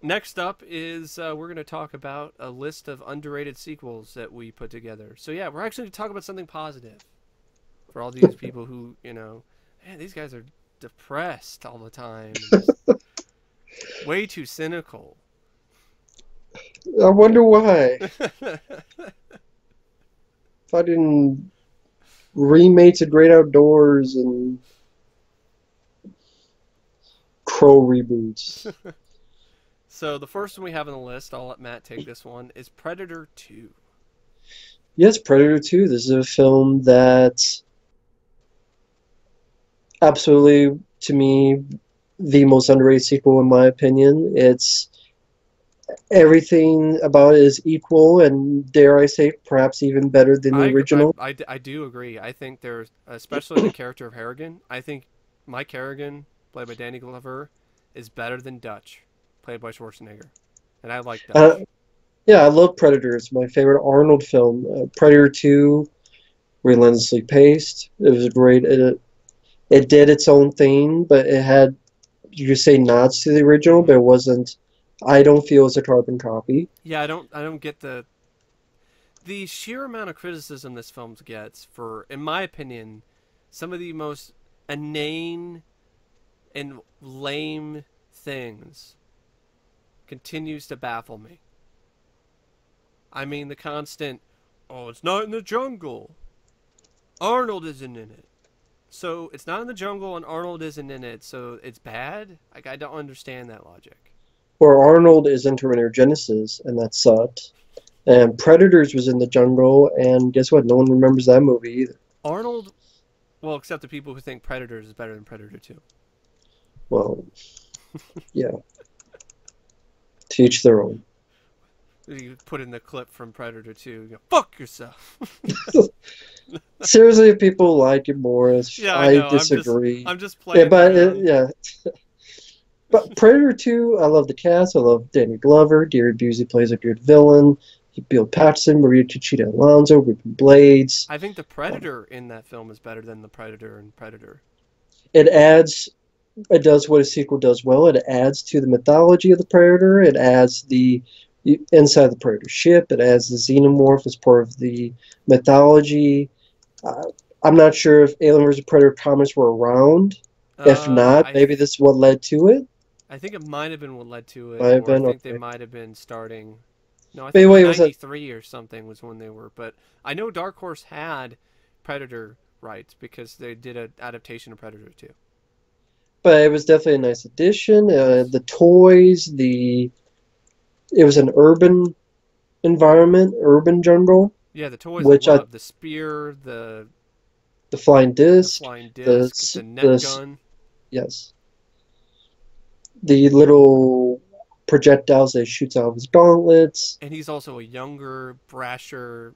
Next up is we're going to talk about a list of underrated sequels that we put together. So yeah, we're actually going to talk about something positive for all these people who, man, these guys are depressed all the time and just way too cynical. I wonder why. Fucking remakes of Great Outdoors and Crow reboots. So the first one we have on the list, I'll let Matt take this one, is Predator 2. Yes, Predator 2. This is a film that absolutely, to me, the most underrated sequel in my opinion. It's everything about it is equal and dare I say perhaps even better than the original. I do agree. I think there's, especially the character of Harrigan, I think Mike Harrigan, played by Danny Glover, is better than Dutch, played by Schwarzenegger. And I like Uh, Dutch. yeah, I love Predator. It's my favorite Arnold film. Predator 2, relentlessly paced. It was great. It did its own thing, but it had, you could say, nods to the original, but Hmm. it wasn't, I don't feel it's a carbon copy. Yeah, I don't get the sheer amount of criticism this film gets for, in my opinion, some of the most inane and lame things continues to baffle me. I mean, the constant, oh, it's not in the jungle. Arnold isn't in it. So it's not in the jungle and Arnold isn't in it, so it's bad? Like, I don't understand that logic. Where Arnold is in Terminator Genesis, and that sucked. And Predators was in the jungle, and guess what? No one remembers that movie either. Arnold, well, except the people who think Predators is better than Predator 2. Well, yeah, to each their own. You put in the clip from Predator 2, you go, fuck yourself. Seriously, if people like it more, Yeah, I I know. disagree. I'm just Yeah, playing but around. yeah, but Predator 2, I love the cast. I love Danny Glover. Gary Busey plays a good villain. Bill Paxton, Maria Conchita Alonso, Ruben Blades. I think the Predator in that film is better than the Predator in Predator. It adds, it does what a sequel does well. It adds to the mythology of the Predator. It adds the inside the Predator ship. It adds the xenomorph as part of the mythology. Uh, I'm not sure if Alien vs. Predator comics were around. If not, I maybe this is what led to it. I think it might have been what led to it, Might have or I been think they okay. might have been starting. No, I think Wait, it was wait, was that? '93 or something was when they were. But I know Dark Horse had Predator rights because they did an adaptation of Predator 2. But it was definitely a nice addition. Yes. The toys, it was an urban environment, urban jungle, Yeah, the toys I which I love. The spear, the flying the disc, flying the disc, the net the gun, yes, the little projectiles that shoots out of his gauntlets. and he's also a younger, brasher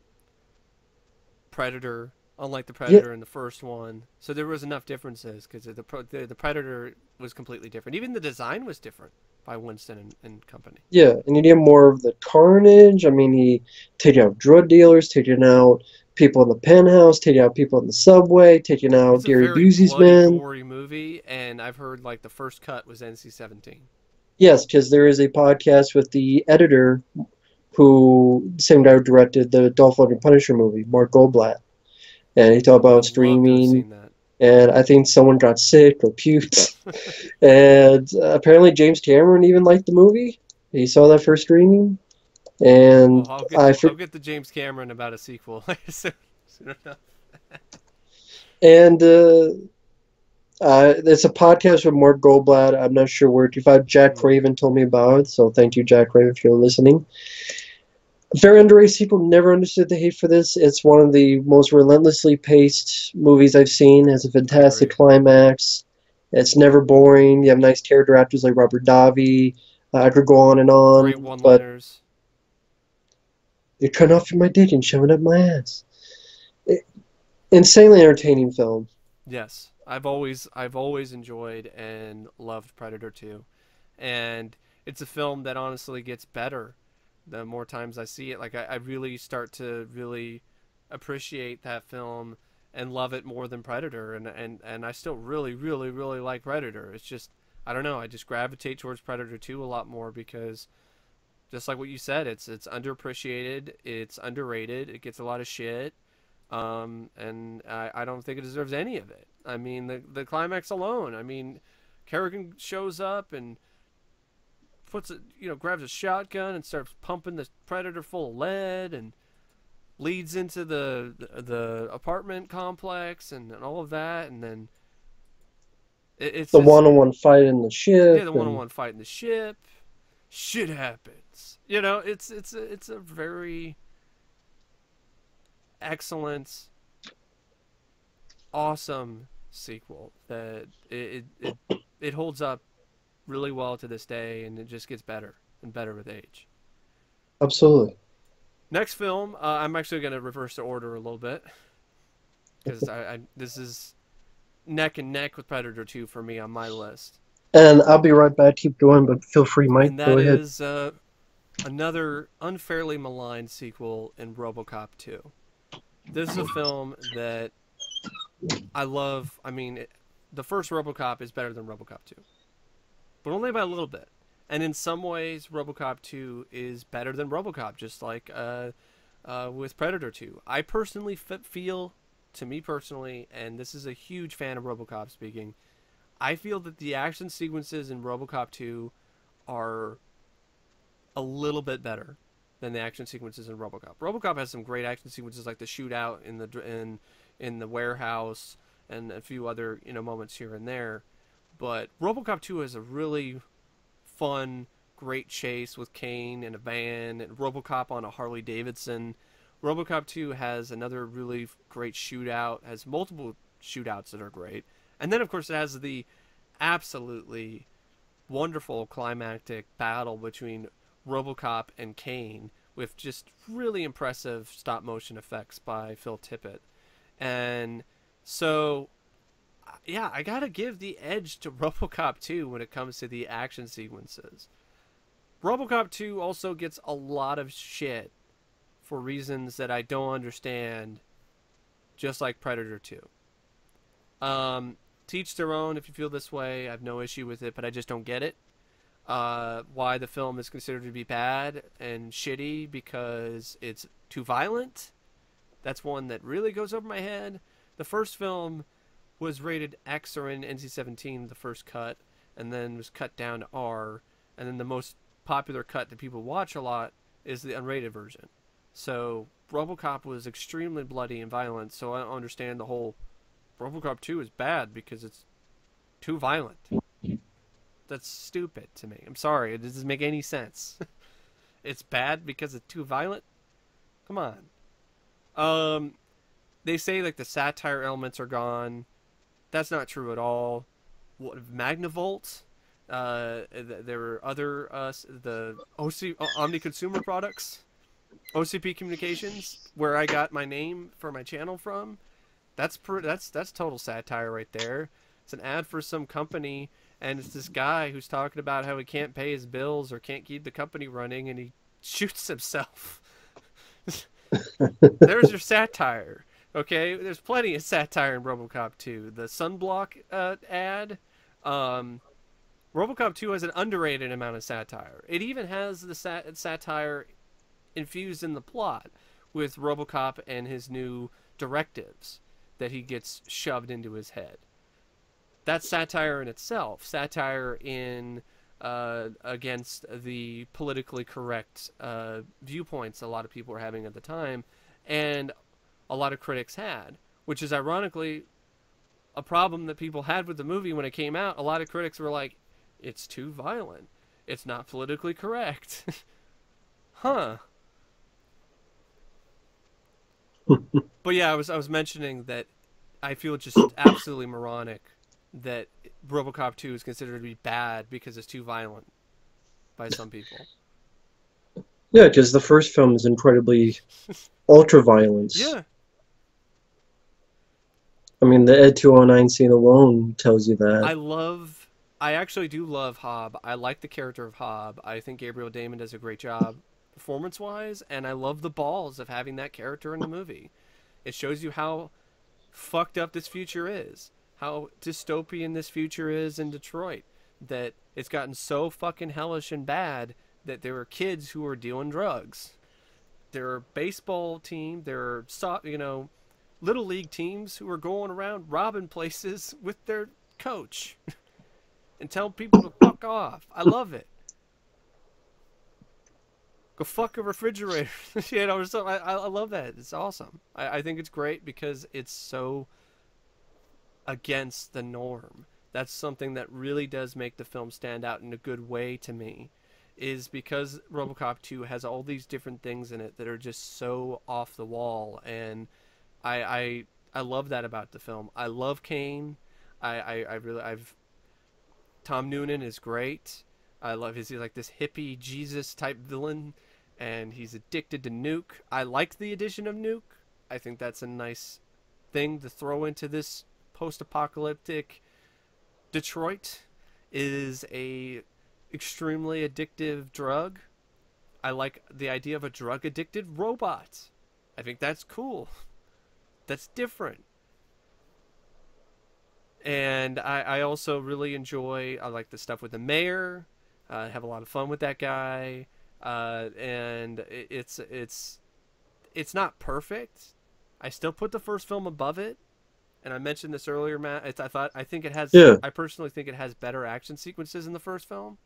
Predator, unlike the Yeah, Predator in the first one. So there was enough differences because the Predator was completely different. Even the design was different by Winston and company. yeah, and you get more of the carnage. I mean, he taking out drug dealers, taking out people in the penthouse, taking out people in the subway, taking out It's a Gary very Busey's bloody, men. gory movie, and I've heard like the first cut was NC-17. Yes, because there is a podcast with the editor who, same guy who directed the Dolph Lundgren Punisher movie, Mark Goldblatt, and he I talked would about have loved to have streaming, seen that. and I think someone got sick or puked, and apparently James Cameron even liked the movie. He saw that first screening, Well, and I for, I'll get to James Cameron about a sequel soon, soon enough. and it's a podcast with Mark Goldblatt. I'm not sure where to find. Jack Hmm. Craven told me about it, so thank you, Jack Craven, if you're listening. Very underrated people never understood the hate for this. It's one of the most relentlessly paced movies I've seen. It has a I fantastic agree. climax. It's never boring. You have nice character actors like Robert Davi. I could go on and Great on, but one-liners. you're cutting off my dick and shoving up my ass. It, insanely entertaining film. Yes, I've always enjoyed and loved Predator 2, and it's a film that honestly gets better the more times I see it. Like I really start to really appreciate that film and love it more than Predator, and I still really like Predator. It's just I don't know. I just gravitate towards Predator 2 a lot more because just like what you said, it's underappreciated, it's underrated, it gets a lot of shit, and I don't think it deserves any of it. I mean, the climax alone. I mean, Kerrigan shows up and puts it, grabs a shotgun and starts pumping the Predator full of lead and leads into the apartment complex and all of that, and then it's The just one-on-one fight in the yeah, ship, the and one-on-one fight in the ship. Shit happens. It's a very excellent, awesome sequel that it holds up really well to this day, and it just gets better and better with age. absolutely. Next film, I'm actually going to reverse the order a little bit because I this is neck and neck with Predator 2 for me on my list, And I'll be right back. Keep going, but feel free, Mike. and Go that ahead. is another unfairly maligned sequel in Robocop 2. This is a film that I love. I mean, the first Robocop is better than Robocop 2, but only by a little bit. And in some ways, Robocop 2 is better than Robocop, just like with Predator 2. I personally feel, to me personally, and this is a huge fan of Robocop speaking, I feel that the action sequences in Robocop 2 are a little bit better than the action sequences in Robocop. Robocop has some great action sequences, like the shootout in the warehouse and a few other moments here and there. But Robocop 2 has a really fun, great chase with Kane in a van and Robocop on a Harley Davidson. Robocop 2 has another really great shootout, has multiple shootouts that are great. And then, of course, it has the absolutely wonderful climactic battle between Robocop and Kane with just really impressive stop motion effects by Phil Tippett. And so, yeah, I gotta give the edge to Robocop 2 when it comes to the action sequences. Robocop 2 also gets a lot of shit for reasons that I don't understand, just like Predator 2. Teach their own if you feel this way. I have no issue with it, but I just don't get it. Why the film is considered to be bad and shitty because it's too violent. That's one that really goes over my head. The first film was rated X or in NC-17, the first cut, and then was cut down to R. And then the most popular cut that people watch a lot is the unrated version. So Robocop was extremely bloody and violent, so I don't understand the whole Robocop 2 is bad because it's too violent. That's stupid to me. I'm sorry, it doesn't make any sense. It's bad because it's too violent? Come on. They say like the satire elements are gone. That's not true at all. What Magnavolt? There were other the Omni Consumer Products, OCP Communications, where I got my name for my channel from. That's total satire right there. It's an ad for some company, and it's this guy who's talking about how he can't pay his bills or can't keep the company running, and he shoots himself. There's your satire. Okay, there's plenty of satire in RoboCop 2. The sunblock ad, RoboCop 2 has an underrated amount of satire. It even has the satire infused in the plot with RoboCop and his new directives that he gets shoved into his head. That's satire in itself. Satire in against the politically correct viewpoints a lot of people were having at the time, and a lot of critics had, which is ironically a problem that people had with the movie when it came out. A lot of critics were like, it's too violent. It's not politically correct. Huh. But yeah, I was mentioning that I feel just absolutely moronic that RoboCop 2 is considered to be bad because it's too violent by some people. Yeah, because the first film is incredibly ultra violence. Yeah. I mean, the Ed 209 scene alone tells you that. I actually do love Hobb. I like the character of Hobb. I think Gabriel Damon does a great job performance-wise, and I love the balls of having that character in the movie. It shows you how fucked up this future is, how dystopian this future is in Detroit. that it's gotten so fucking hellish and bad that there are kids who are dealing drugs. There are baseball team, there are little league teams who are going around robbing places with their coach and telling people to fuck off. I love it. Go fuck a refrigerator. So I love that. It's awesome. I think it's great because it's so against the norm. That's something that really does make the film stand out in a good way to me. Is because Robocop 2 has all these different things in it that are just so off the wall, and I I love that about the film. I love Kane. I've Tom Noonan is great. I love he's like this hippie Jesus type villain, and he's addicted to Nuke. I like the addition of Nuke. I think that's a nice thing to throw into this post-apocalyptic Detroit. Is a extremely addictive drug. I like the idea of a drug addicted robot. I think that's cool. That's different. And I also really enjoy, I like the stuff with the mayor. I have a lot of fun with that guy. And it's not perfect. I still put the first film above it. And I mentioned this earlier, Matt. I think it has. Yeah. I personally think it has better action sequences in the first film.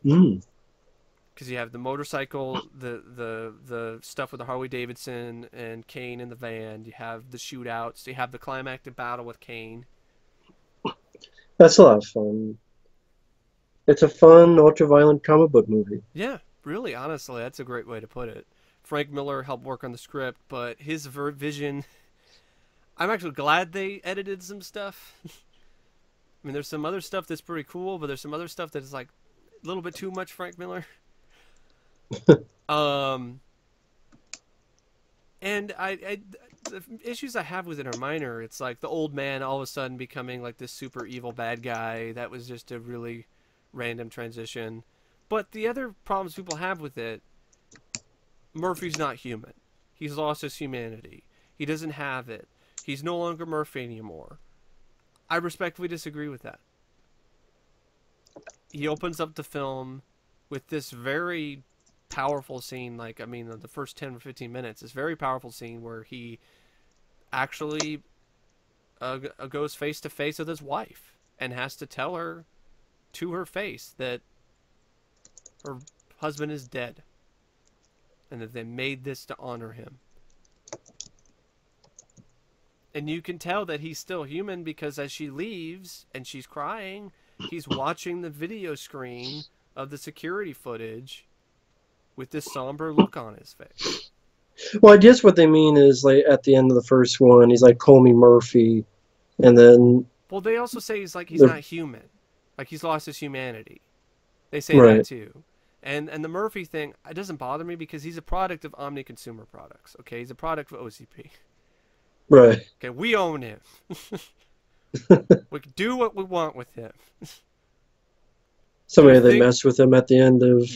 Mm. Because you have the motorcycle, the stuff with the Harley Davidson and Kane in the van. You have the shootouts. You have the climactic battle with Kane. That's a lot of fun. It's a fun, ultra-violent comic book movie. Yeah, really, honestly, that's a great way to put it. Frank Miller helped work on the script, but his vision. I'm actually glad they edited some stuff. I mean, there's some other stuff that's pretty cool, but there's some other stuff that is like a little bit too much Frank Miller. And the issues I have with it are minor. It's like the old man all of a sudden becoming like this super evil bad guy. That was just a really random transition. But the other problems people have with it, Murphy's not human. He's lost his humanity. He doesn't have it. He's no longer Murphy anymore. I respectfully disagree with that. He opens up the film with this very powerful scene, like, I mean, the first 10 or 15 minutes, this very powerful scene where he actually goes face to face with his wife and has to tell her to her face that her husband is dead and that they made this to honor him. And you can tell that he's still human because as she leaves and she's crying, he's watching the video screen of the security footage with this somber look on his face. Well, I guess what they mean is, like, at the end of the first one, he's like, "Call me Murphy," and then. Well, they also say he's not human, like he's lost his humanity. They say right. that too, and the Murphy thing, it doesn't bother me because he's a product of Omni Consumer Products. Okay, he's a product of OCP. Right. Okay, we own him. We can do what we want with him. Somebody they messed with him at the end of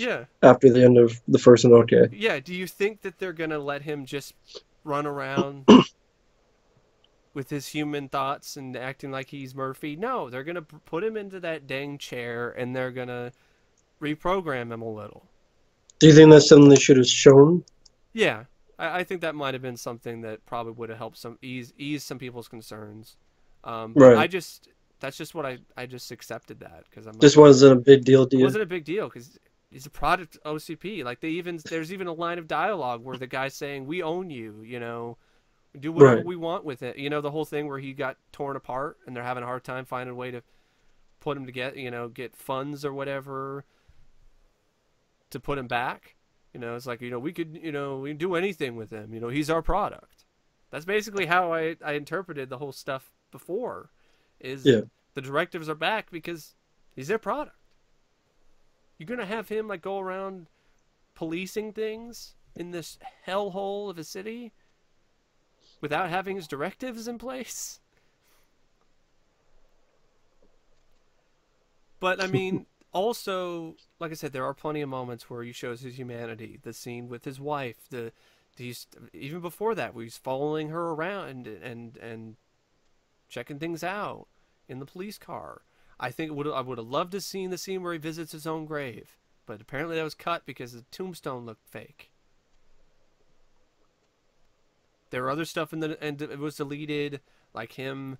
after the end of the first one. Okay. Yeah. Do you think that they're gonna let him just run around with his human thoughts and acting like he's Murphy? No, they're gonna put him into that dang chair and they're gonna reprogram him a little. Do you think that's something they should have shown? Yeah, I think that might have been something that probably would have helped ease some people's concerns. Right. That's just what I just accepted that because I'm. This wasn't a big deal, It wasn't a big deal because it's a product of OCP. Like there's even a line of dialogue where the guy's saying, "We own you," you know, do whatever we want with it. You know, the whole thing where he got torn apart and they're having a hard time finding a way to put him together. You know, get funds or whatever to put him back. You know, it's like, you know, we can do anything with him. You know, he's our product. That's basically how I interpreted the whole stuff before. The directives are back because he's their product. You're going to have him like go around policing things in this hellhole of a city without having his directives in place? But I mean, also, like I said, there are plenty of moments where he shows his humanity. The scene with his wife, even before that, where he's following her around and checking things out in the police car. I would have loved to seen the scene where he visits his own grave, but apparently that was cut because the tombstone looked fake. There were other stuff in the and it was deleted, like him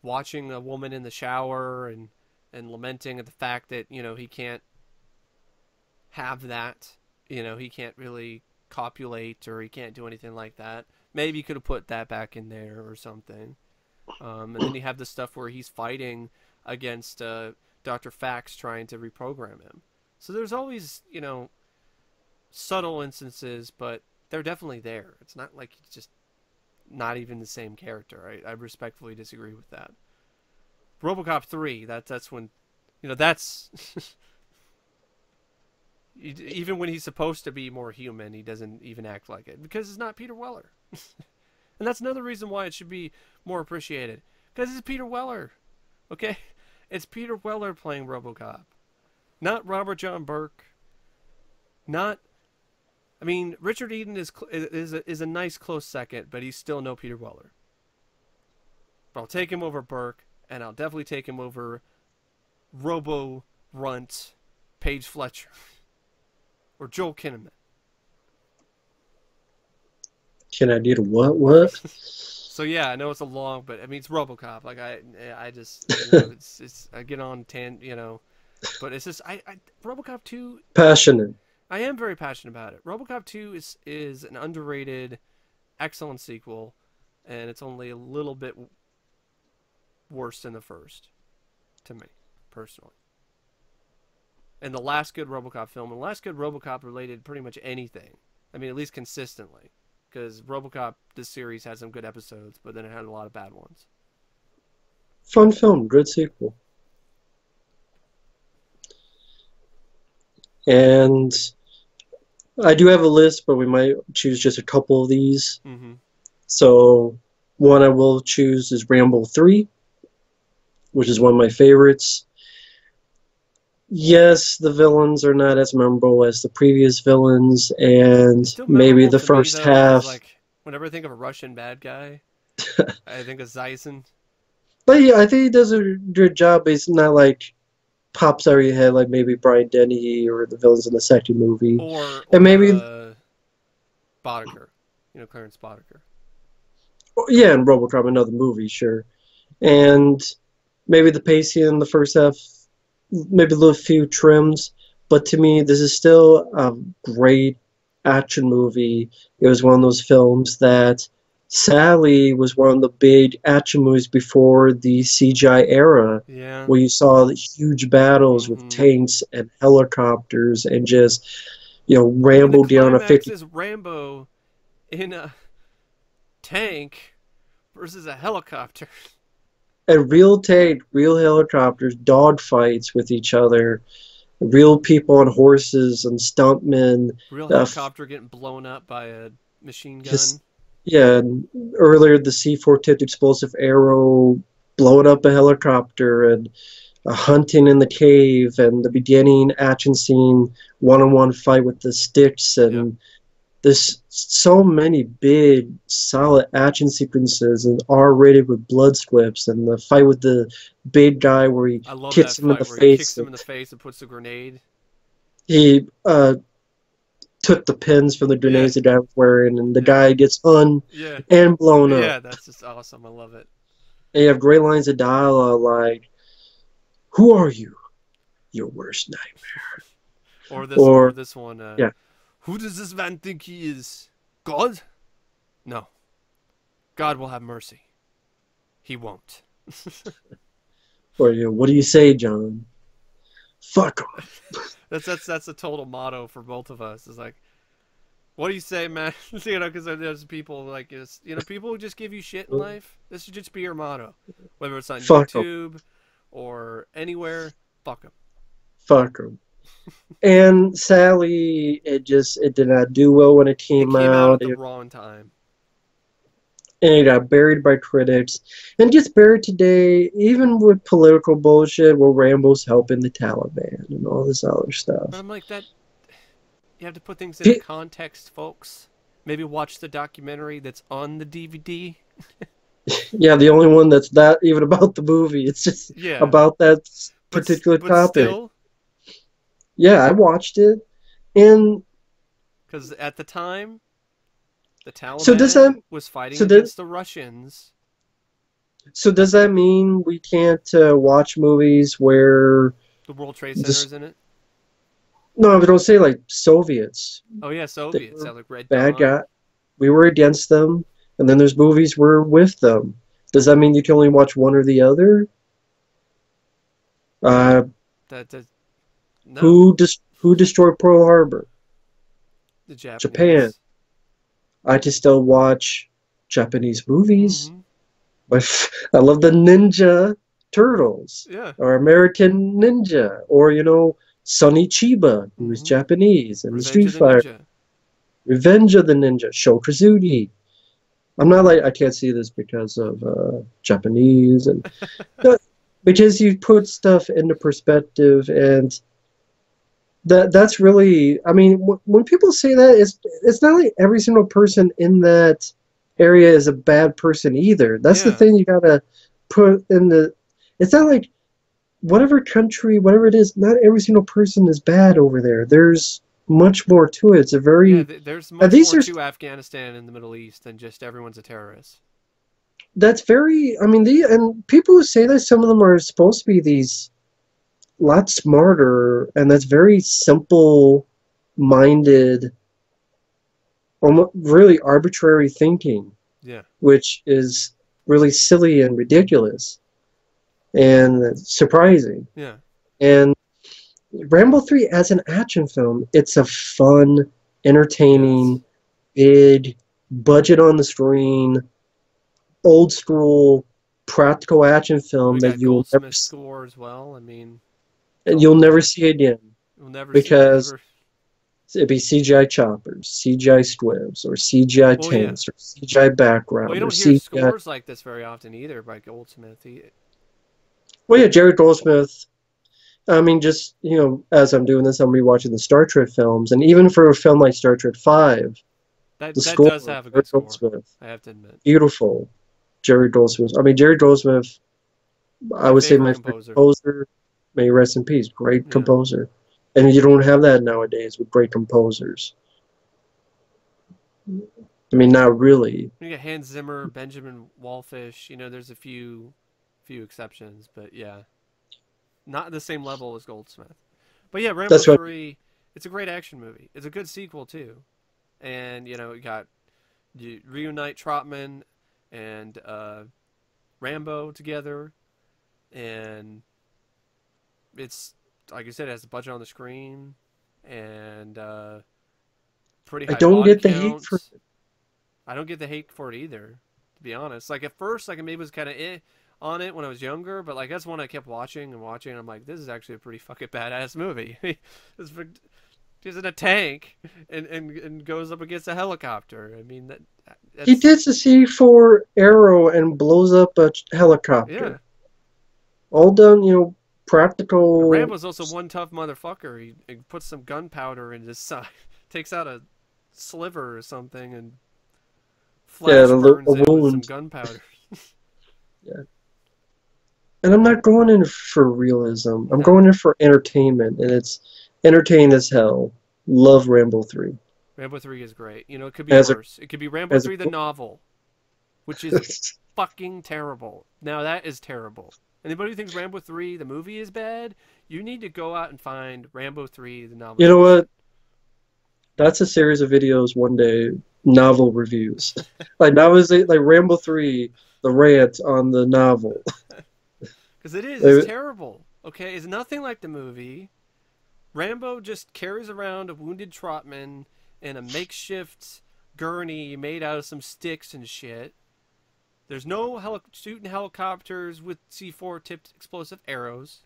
watching a woman in the shower and lamenting at the fact that he can't have that. He can't really copulate or he can't do anything like that. Maybe you could have put that back in there or something. And then you have the stuff where he's fighting against Dr. Fax trying to reprogram him. So there's always, subtle instances, but they're definitely there. It's not like he's just not even the same character. I respectfully disagree with that. Robocop 3, that's when, that's... even when he's supposed to be more human, he doesn't even act like it because it's not Peter Weller. And that's another reason why it should be more appreciated, because it's Peter Weller. Okay, it's Peter Weller playing RoboCop, not Robert John Burke. Not, I mean, Richard Eden is a nice close second, but he's still no Peter Weller. But I'll take him over Burke, and I'll definitely take him over Robo Runt, Paige Fletcher, or Joel Kinnaman. Can I do the what? So yeah, I know it's a long, but I mean it's RoboCop. Like I just it's I get on but it's just I RoboCop 2. Passionate. I am very passionate about it. RoboCop 2 is an underrated, excellent sequel, and it's only a little bit worse than the first, to me personally. And the last good RoboCop film, and the last good RoboCop related pretty much anything. I mean, at least consistently. Because RoboCop, this series, had some good episodes, but then it had a lot of bad ones. Fun film, good sequel. And I do have a list, but we might choose just a couple of these. Mm-hmm. So one I will choose is Rambo III, which is one of my favorites. Yes, the villains are not as memorable as the previous villains, and maybe the first half. Like, whenever I think of a Russian bad guy, I think of Zyson. But yeah, I think he does a good job. But he's not like pops out of your head like maybe Brian Dennehy or the villains in the second movie. And maybe Boddicker, Clarence Boddicker. Yeah, and RoboCop, another movie, sure. And maybe the pacing in the first half, maybe a little few trims, but to me, this is still a great action movie. It was one of those films that sadly was one of the big action movies before the CGI era, where you saw the huge battles with tanks and helicopters and just, Rambo down a 50. Is Rambo in a tank versus a helicopter. And real tank, real helicopters, dogfights with each other, real people on horses and stuntmen. Real helicopter getting blown up by a machine gun. And earlier the C4 tipped explosive arrow blowing up a helicopter, and a hunting in the cave, and the beginning action scene, one-on-one fight with the sticks, and there's so many big, solid action sequences, and R-rated with blood squips, and the fight with the big guy where he kicks him in the face. He kicks him in the face and puts the grenade. He took the pins from the grenades the guy was wearing, and the guy gets and blown up. Yeah, that's just awesome. I love it. And you have great lines of dialogue like, "Who are you? Your worst nightmare." Or this one. Who does this man think he is? God? No. God will have mercy. He won't. Or what do you say, John? Fuck him. That's a total motto for both of us. It's like, what do you say, man? Because there's people like this. People who just give you shit in life. This should just be your motto, whether it's on YouTube or anywhere. Fuck him. Fuck him. And sadly, it did not do well when it came out. At the wrong time. And it got buried by critics. And gets buried today, even with political bullshit where Rambo's helping the Taliban and all this other stuff. I'm like, that. You have to put things into context, folks. Maybe watch the documentary that's on the DVD. Yeah, the only one that's not even about the movie. It's just about that particular but topic. still, Yeah, I watched it, and because at the time the so does that Taliban was fighting so does against the Russians. so does that mean we can't watch movies where The World Trade Center this? is in it. No, but don't say like Soviets. Oh yeah, They Soviets. were Yeah, like Red bad Dawn. guy. We were against them, and then there's movies we're with them. Does that mean you can only watch one or the other? Uh, That no, who destroyed Pearl Harbor? the Japan. Japanese. I can still watch Japanese movies. Mm-hmm. I love the Ninja Turtles Yeah. or American Ninja or Sonny Chiba, who was Mm-hmm. Japanese, and the Revenge Street of the Fighter, Ninja. Revenge of the Ninja, Sho Kosugi. I'm not like I can't see this because of Japanese and no, because you put stuff into perspective and that's really I mean when people say that it's not like every single person in that area is a bad person either. That's the Yeah. thing you gotta put in the. It's not like whatever country, whatever it is, not every single person is bad over there. There's much more to it. It's a Yeah, very there's much these more are to Afghanistan and the Middle East than just everyone's a terrorist. that's very. I mean, the and people who say that some of them are supposed to be these lot smarter, and that's very simple minded, almost really arbitrary thinking, Yeah. which is really silly and ridiculous and surprising. Yeah. And Rambo 3 as an action film, it's a fun, Yes. entertaining, big, budget on the screen, old school, practical action We film that got Goldsmith score as well. I mean, it's all you'll those. never see again We'll never see. because Never. it'd be CGI choppers, CGI squibs, or CGI Well, yeah. tanks, or CGI Well, you background, or don't hear CGI. scores like this very often either by Goldsmith. Well, yeah, Jerry Goldsmith. I mean, just as I'm doing this, I'm rewatching the Star Trek films, and even for a film like Star Trek Five, the That score, does have a Jerry good score. Goldsmith, I have to admit. beautiful. Jerry Goldsmith. I mean, Jerry Goldsmith. I My would say favorite my favorite composer. composer. May he rest in peace. Great Yeah. composer, and you don't have that nowadays with great composers. I mean, not really. You got Hans Zimmer, Benjamin Wallfish. There's a few exceptions, but yeah, not at the same level as Goldsmith. But yeah, Rambo That's what. 3, it's a great action movie. It's a good sequel too. And you reunite Trotman and Rambo together, and it's like I said, it has the budget on the screen and pretty I high don't body get the hate for. counts. I don't get the hate for it either, to be honest. Like at first, like I maybe was kind of on it when I was younger, but like that's one I kept watching and watching. And I'm like, this is actually a pretty fucking badass movie. He's in a tank and goes up against a helicopter. I mean He that's takes a C4 arrow and blows up a yeah. helicopter. All done, practical. Rambo's also one tough motherfucker. He puts some gunpowder in his side, takes out a sliver or something, and Yeah, flash a burns it with some wound. gunpowder. Yeah. And I'm not going in for realism. I'm No. going in for entertainment, and it's entertaining as hell. Love Rambo 3. Rambo 3 is great. It could be As a worse. It could be Rambo as a 3 the novel, which is fucking terrible. Now that is terrible. Anybody who thinks Rambo 3 the movie is bad, you need to go out and find Rambo 3 the you know novelization. what? That's a series of videos one day. Novel reviews, like Rambo 3, the rant on the novel. Because it's terrible. Okay, it's nothing like the movie. Rambo just carries around a wounded Trotman in a makeshift gurney made out of some sticks and shit. There's no shooting helicopters with C4 tipped explosive arrows.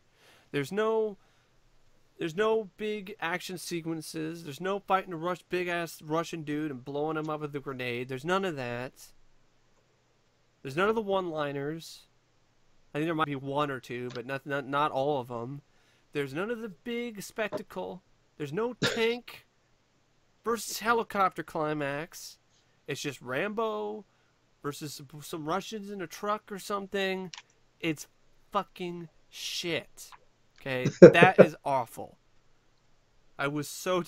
There's no big action sequences. There's no fighting a big ass Russian dude and blowing him up with a grenade. There's none of that. There's none of the one-liners. I think there might be one or two, but not all of them. There's none of the big spectacle. There's no tank versus helicopter climax. It's just Rambo versus some Russians in a truck or something. It's fucking shit. Okay, that is awful. I was so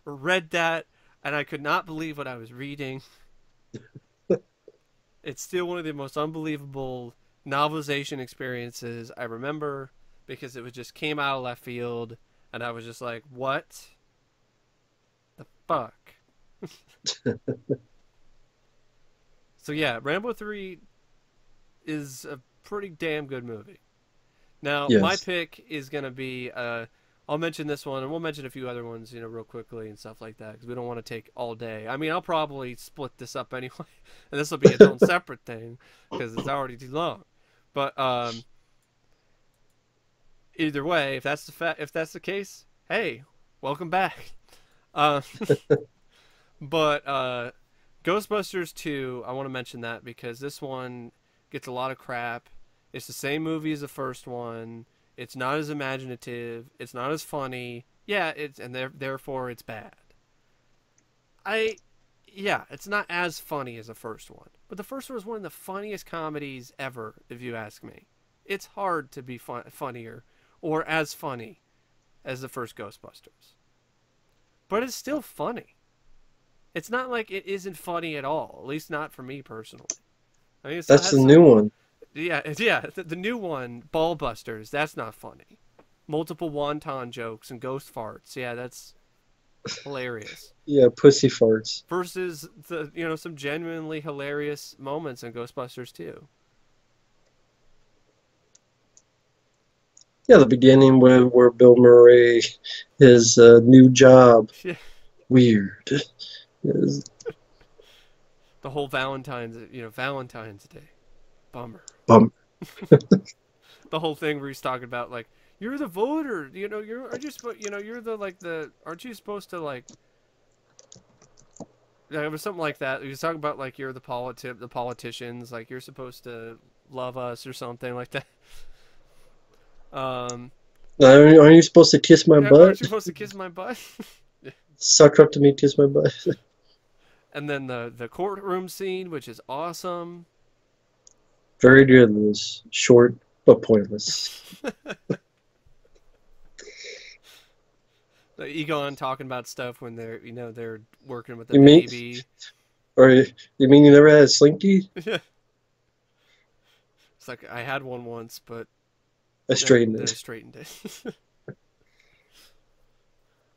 read that, and I could not believe what I was reading. It's still one of the most unbelievable novelization experiences I remember because it was just came out of left field, and I was just like, "What the fuck?" So yeah, Rambo 3 is a pretty damn good movie. Now, my Yes. pick is gonna be I'll mention this one, and we'll mention a few other ones, real quickly and stuff like that, because we don't want to take all day. I mean, I'll probably split this up anyway, and this will be its own separate thing because it's already too long. But either way, if that's the case, hey, welcome back. Uh, but Ghostbusters 2, I want to mention that because this one gets a lot of crap. It's the same movie as the first one. It's not as imaginative. It's not as funny. Yeah, therefore it's bad. I yeah, it's not as funny as the first one. But the first one was one of the funniest comedies ever, if you ask me. It's hard to be funnier or as funny as the first Ghostbusters. But it's still funny. It's not like it isn't funny at all, at least not for me personally. I mean, it still That's has the new some. one. Yeah. The new one, Ballbusters, that's not funny. Multiple wonton jokes and ghost farts. Yeah, that's hilarious. Yeah, pussy farts. Versus the some genuinely hilarious moments in Ghostbusters 2. Yeah, the beginning where Bill Murray, his new job, Yeah. weird. Yes, The whole Valentine's Day. Bummer. bum. The whole thing where he's talking about like you're the voter, you're the aren't you supposed to like yeah, it was something like that. He was talking about like you're the politicians, like you're supposed to love us or something like that. Um, Aren't you supposed to kiss my aren't butt? you supposed to kiss my butt? Suck up to me, kiss my butt. And then the courtroom scene, which is awesome. Very good. It was short but pointless. The Egon talking about stuff when they're working with the You mean, baby. or you mean you never had a slinky? It's like I had one once, but I straightened then I it. straightened it.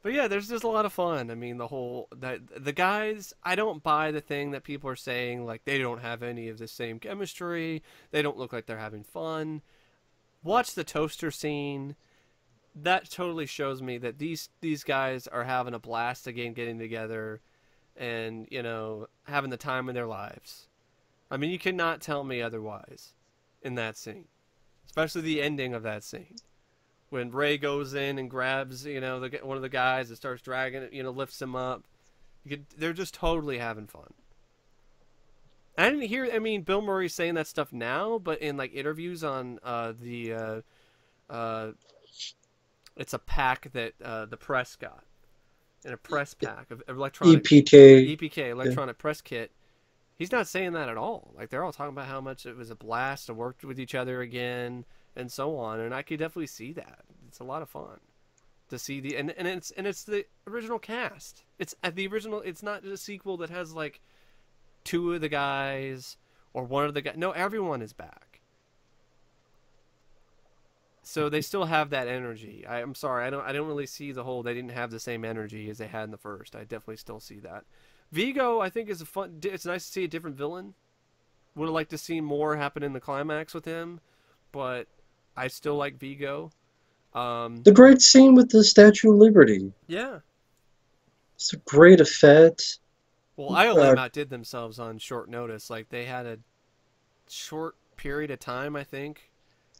But yeah, there's just a lot of fun. I mean, the guys. I don't buy the thing that people are saying like they don't have any of the same chemistry. They don't look like they're having fun. Watch the toaster scene. That totally shows me that these guys are having a blast again, getting together, and having the time of their lives. I mean, you cannot tell me otherwise in that scene, especially the ending of that scene when Ray goes in and grabs one of the guys and starts dragging it, lifts him up. They're just totally having fun. I didn't hear. I mean, Bill Murray's saying that stuff now, but in like interviews on it's a pack that the press got in a press pack of electronic EPK. EPK Yeah. electronic press kit. He's not saying that at all. Like they're all talking about how much it was a blast to work with each other again and so on. And I could definitely see that. It's a lot of fun to see it's the original cast. It's the original. It's not a sequel that has like two of the guys or one of the guys. No, everyone is back. So they still have that energy. I'm sorry, I don't really see the whole they didn't have the same energy as they had in the first. I definitely still see that. Vigo, I think, is a fun. It's nice to see a different villain. Would have liked to see more happen in the climax with him, but I still like Vigo. The great scene with the Statue of Liberty. Yeah. It's a great effect. Well, Uh, ILM outdid themselves on short notice. Like they had a short period of time, I think,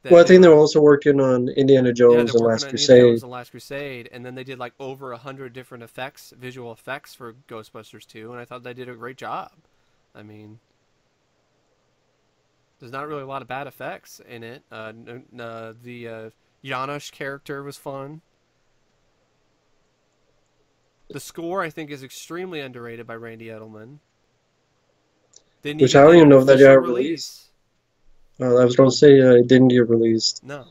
well, that I they think they were were. also working on Indiana Yeah, Jones they're and working Last on Indiana Jones Crusade. and Last Crusade, and then they did like over 100 different effects, visual effects for Ghostbusters 2, and I thought they did a great job. I mean, there's not really a lot of bad effects in it. The Janosch character was fun. The score, I think, is extremely underrated by Randy Edelman. They need Which to I don't get even an know if that official got released. release. I was going to say it didn't get released. No.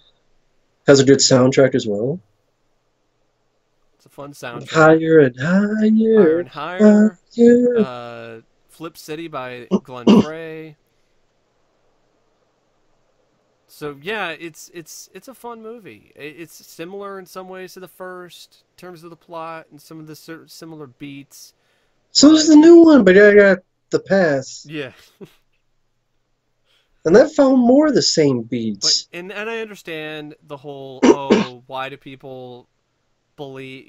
Has a good soundtrack as well. It's a fun soundtrack. Higher and Higher higher, and Higher, higher. uh, Flip City by Glenn Frey. So yeah, it's a fun movie. It's similar in some ways to the first in terms of the plot and some of the similar beats, So is but the new one, but I got the past. yeah, And that found more of the same but beats. and I understand the whole, oh, why do people believe,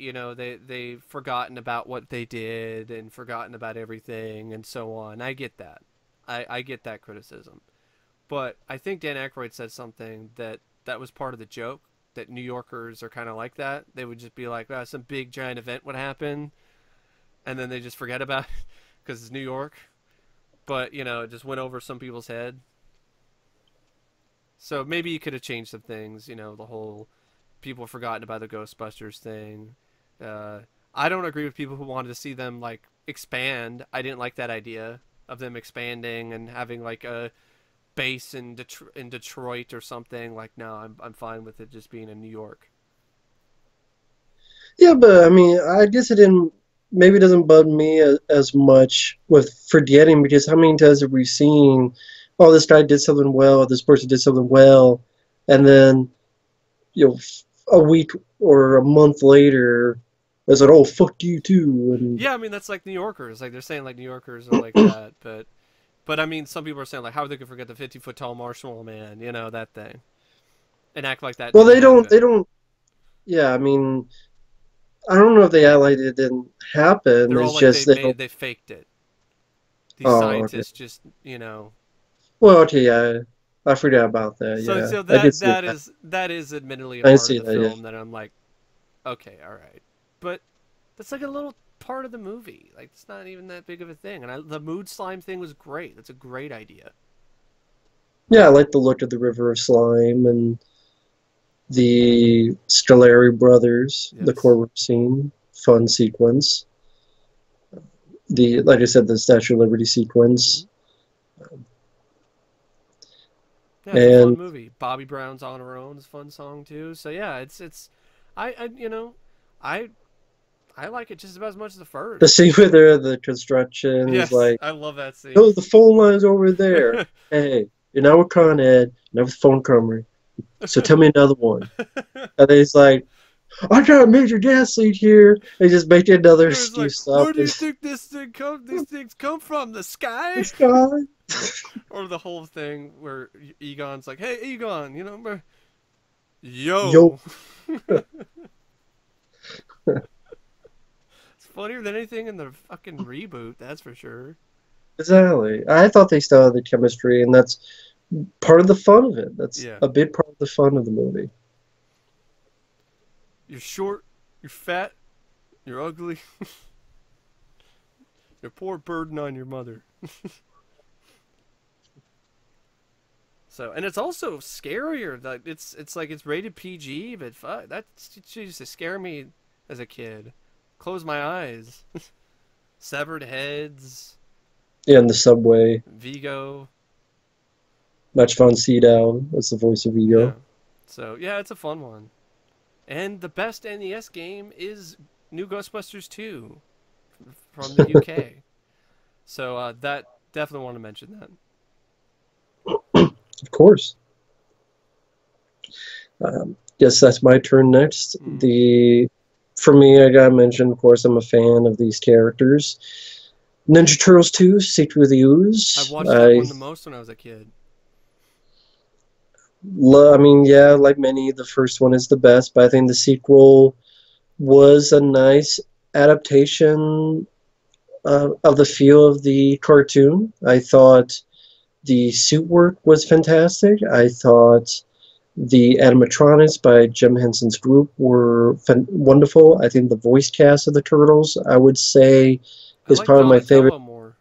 they've forgotten about what they did and forgotten about everything and so on. I get that. I get that criticism. But I think Dan Aykroyd said something that was part of the joke, that New Yorkers are kind of like that. They would just be like, oh, some big giant event would happen, and then they just forget about it because it's New York. But, it just went over some people's head. So maybe you could have changed some things, the whole people forgotten about the Ghostbusters thing. Uh, I don't agree with people who wanted to see them, like, expand. I didn't like that idea of them expanding and having, like, a base in Detroit or something. Like, no, I'm fine with it just being in New York. Yeah, but I mean, I guess it didn't. Maybe it doesn't bug me as much with forgetting because how many times have we seen, oh, this guy did something well, this person did something well, and then you know, a week or a month later, it's like, oh, fuck you too, Yeah, I mean that's like New Yorkers. Like they're saying like New Yorkers are like that, but I mean some people are saying like how they could forget the 50-foot tall marshmallow man, that thing, and act like that well, didn't they happen. don't. Yeah, I mean, I don't know if they act like it didn't happen. They're all It's like just they don't. they faked it. These Oh, okay. scientists just Well, okay, yeah, I forgot about that. So Yeah, so I can that see that that. is that is admittedly a I can part of see the that. Yeah. film that I'm like, okay, all right, but that's like a little part of the movie. Like it's not even that big of a thing. And the mood slime thing was great. That's a great idea. Yeah, I like the look of the River of Slime and the Scolari brothers, the Yes. courtroom scene, fun sequence. The like I said, the Statue of Liberty Mm-hmm. sequence, Yeah, it's a fun and movie. Bobby Brown's "On Her Own" is a fun song too. So yeah, I I I like it just about as much as the the first. scene where they're at the construction is Yes, like, I love that scene. oh, the phone line's over there. Hey, you're not with Con Ed, you're not with phone company, so tell me another one. And then he's like, I got a major gas leak here. They just make another It was like, excuse where up. do you think these things come from? The sky? This guy. Or the whole thing where Egon's like, "Hey, Egon, Yo. yo." It's funnier than anything in the fucking reboot, that's for sure. Exactly. I thought they still had the chemistry, and that's part of the fun of it. That's Yeah. a big part of the fun of the movie. You're short, you're fat, you're ugly, you're a poor burden on your mother. So, and it's also scarier. Like it's like it's rated PG, but fuck, that used to scare me as a kid. Close my eyes. Severed heads, Yeah, in the subway. Vigo. Match von Sydow. That's the voice of Yeah. Ego. So yeah, it's a fun one. And the best NES game is New Ghostbusters 2 from the UK. So that definitely want to mention that. Of course. Guess that's my turn next. Mm-hmm. The For me, I gotta mention, of course, I'm a fan of these characters. Ninja Turtles 2, Secret of the I Ooze. watched that one the most when I was a kid. I mean, yeah, like many, the first one is the best, but I think the sequel was a nice adaptation of the feel of the cartoon. I thought the suit work was fantastic. I thought the animatronics by Jim Henson's group were wonderful. I think the voice cast of the Turtles, I would say, I is like probably my favorite. Donatello more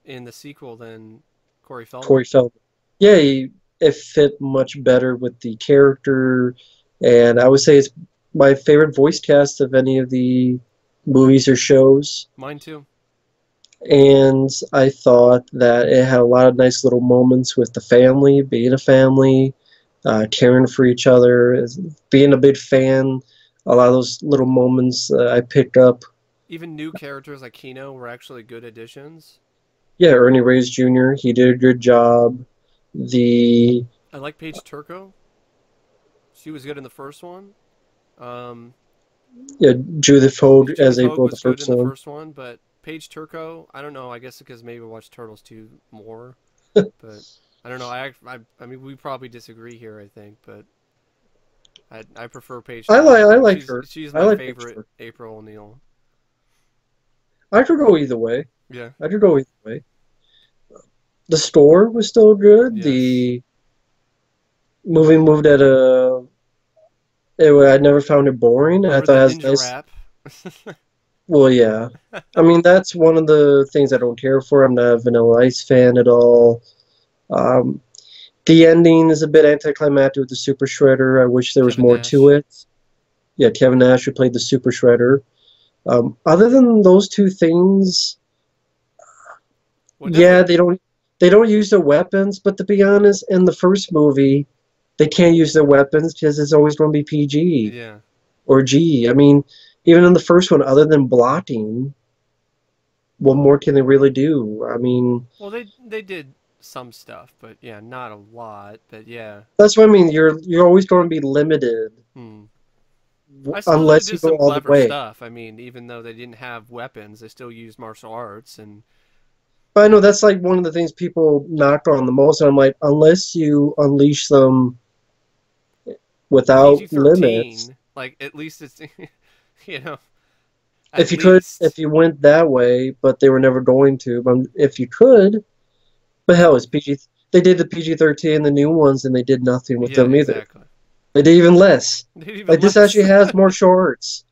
in the sequel than Corey Corey Feldman. Feldman. Yeah, it fit much better with the character, and I would say it's my favorite voice cast of any of the movies or shows. Mine too. And I thought that it had a lot of nice little moments with the family, being a family, caring for each other, being a big fan. A lot of those little moments I picked up. Even new characters like Kino were actually good additions. Yeah, Ernie Reyes Jr. He did a good job. The I like Paige Turco. She was good in the first one. Um, Yeah, Judith Hogue as Judith Hogue April, the was good first in the one. first one, but Paige Turco, I don't know. I guess because maybe I watched Turtles 2 more, but I don't know. I mean, we probably disagree here. I think, but I prefer Paige I Turco. like her. She's I my like Paige favorite Turk. April O'Neil. I could go either way. Yeah. I could go either way. The store was still good. Yes. The movie moved at a. I never found it boring. I Remember thought the it has ninja nice. rap? Well, yeah. I mean, that's one of the things I don't care for. I'm not a Vanilla Ice fan at all. Um, the ending is a bit anticlimactic with the Super Shredder. I wish there was Kevin more to Nash. it. Yeah, Kevin Nash who played the Super Shredder. Other than those two things, Well, yeah, definitely. they don't use their weapons. But to be honest, in the first movie, they can't use their weapons because it's always going to be PG Yeah. or G. I mean, even in the first one, other than blotting, what more can they really do? I mean, Well, they did some stuff, but yeah, not a lot. But yeah. that's what I mean. You're always going to be limited Hmm. I suppose they unless did you go some all the clever way. stuff. I mean, even though they didn't have weapons, they still used martial arts and But I know that's like one of the things people knock on the most. And I'm like, unless you unleash them without PG limits, 13. Like at least it's you know at if you could, if least you went that way, but they were never going to. But if you could, but hell, it's PG. They did the PG-13, the new ones, and they did nothing with yeah, them either. exactly. They did even less. They did even Like this less. actually has more shorts.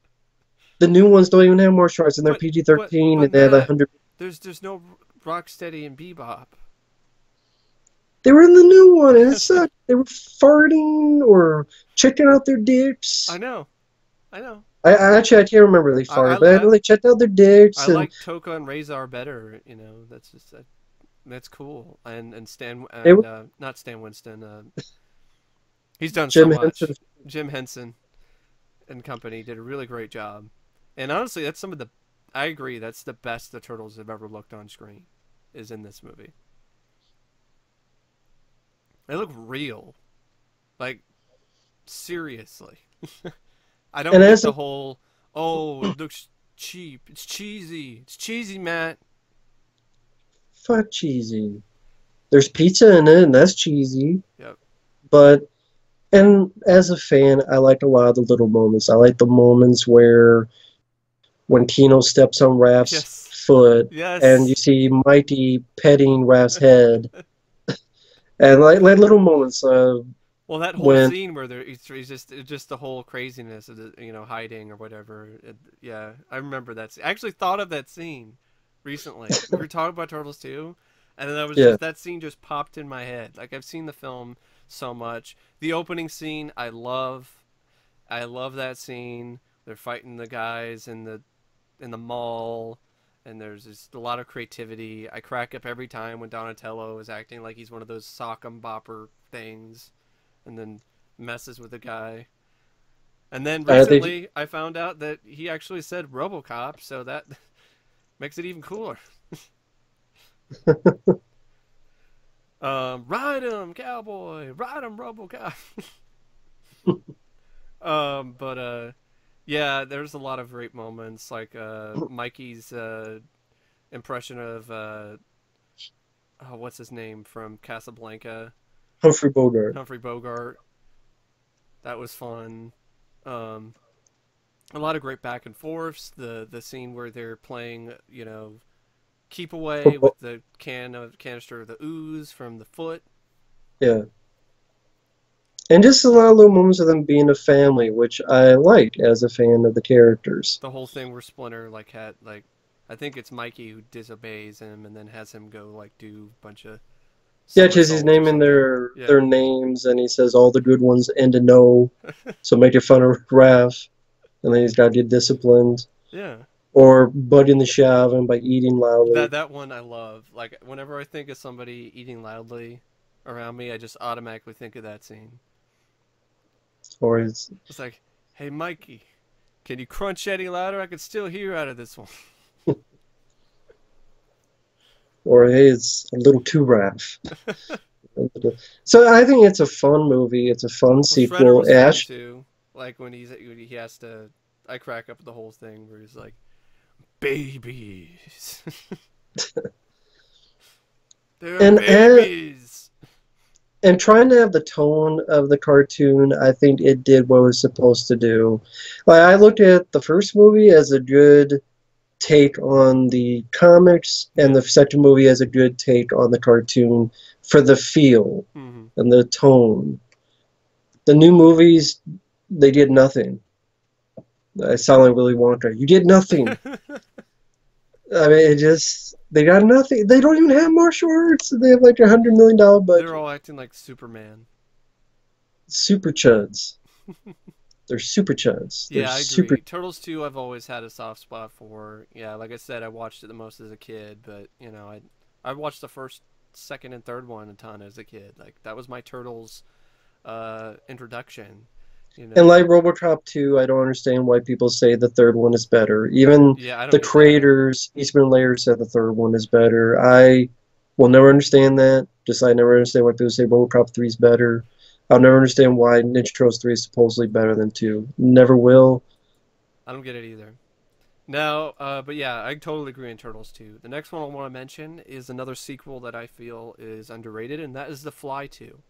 The new ones don't even have more shorts, and they're but PG-13, but and they have a Matt, hundred. there's no Rocksteady and Bebop. They were in the new one, and it sucked. They were farting or checking out their I dicks. know. I know. I actually I can't remember they I farted, but I know they checked out their dicks I and like Toka and Razor better. That's just that's cool. And Stan it and was not Stan Winston. He's done so Jim Henson. much. Jim Henson and company did a really great job. And honestly, that's some of the. I agree. That's the best the turtles have ever looked on screen. Is in this movie. They look real. Like seriously. I And don't get as the a whole. Oh, it looks cheap. It's cheesy. It's cheesy, Matt. fuck cheesy. There's pizza in it, and that's cheesy. Yep. But and as a fan, I like a lot of the little moments. I like the moments where when Tino steps on Raph's Yes. foot, and you Yes. see Mikey petting Raph's head, and like little moments Well, that whole when scene where he's just the whole craziness of the, hiding or whatever. Yeah, I remember that. I actually thought of that scene recently. We were talking about Turtles 2, and then yeah. that scene just popped in my head. Like I've seen the film so much. The opening scene, I love. I love that scene. They're fighting the guys in the mall, and there's just a lot of creativity. I crack up every time when Donatello is acting like he's one of those sock 'em bopper things and then messes with the guy. And then They recently, I found out that he actually said Robocop, so that makes it even cooler. Ride him, cowboy! Ride him, Robocop! But yeah, there's a lot of great moments, like Mikey's impression of oh, what's his name from Casablanca, Humphrey Bogart. Humphrey Bogart. That was fun. Um, a lot of great back and forths. The scene where they're playing, keep away with the canister of the ooze from the foot. Yeah. And just a lot of little moments of them being a family, which I like as a fan of the characters. The whole thing where Splinter had I think it's Mikey who disobeys him and then has him go do a bunch of Yeah, because he's somersaults or naming something. their Yeah. names, and he says all the good ones end in no, so making fun of Raph, and then he's got to get disciplined, Yeah. or bugging the shit out of him by eating That loudly. that one I love. Like whenever I think of somebody eating loudly around me, I just automatically think of that scene. Or it's, It's like, hey Mikey, can you crunch any louder? I can still hear out of this one. or hey, it's a little too rough. So I think it's a fun movie. It's a fun Well, Shredder sequel. was fun Ash too. Like when he has to, I crack up at the whole thing where he's like, babies, they're and and babies. and trying to have the tone of the cartoon, I think it did what it was supposed to do. Like I looked at the first movie as a good take on the comics, and Yeah. the second movie as a good take on the cartoon for the feel Mm-hmm. and the tone. The new movies, they did nothing. I sound like Willy Wonka. You did nothing. I mean, it just they got nothing. They don't even have martial arts. They have like $100 million They're budget. all acting like Superman. Super chuds. They're super chuds. They're Yeah, I super. agree. Turtles 2 I've always had a soft spot for. Yeah, like I said, I watched it the most as a kid, but I watched the first, second and third one a ton as a kid. Like that was my Turtles introduction, you And know. like Robocop 2, I don't understand why people say the third one is better. Even Yeah, I don't the get that. creators, Eastman Layer said the third one is better. I will never understand that. Just I never understand why people say Robocop 3 is better. I'll never understand why Ninja Turtles 3 is supposedly better than 2. Never will. I don't get it either. No, but yeah, I totally agree on Turtles 2. The next one I want to mention is another sequel that I feel is underrated, and that is The Fly 2.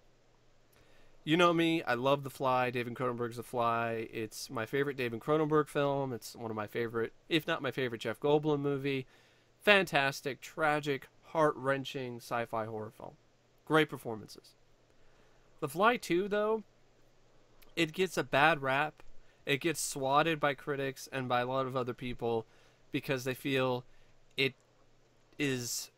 You know me, I love The Fly. David Cronenberg's The Fly. It's my favorite David Cronenberg film. It's one of my favorite, if not my favorite, Jeff Goldblum movie. Fantastic, tragic, heart wrenching sci fi horror film. Great performances. The Fly 2, though, it gets a bad rap. It gets swatted by critics and by a lot of other people because they feel it is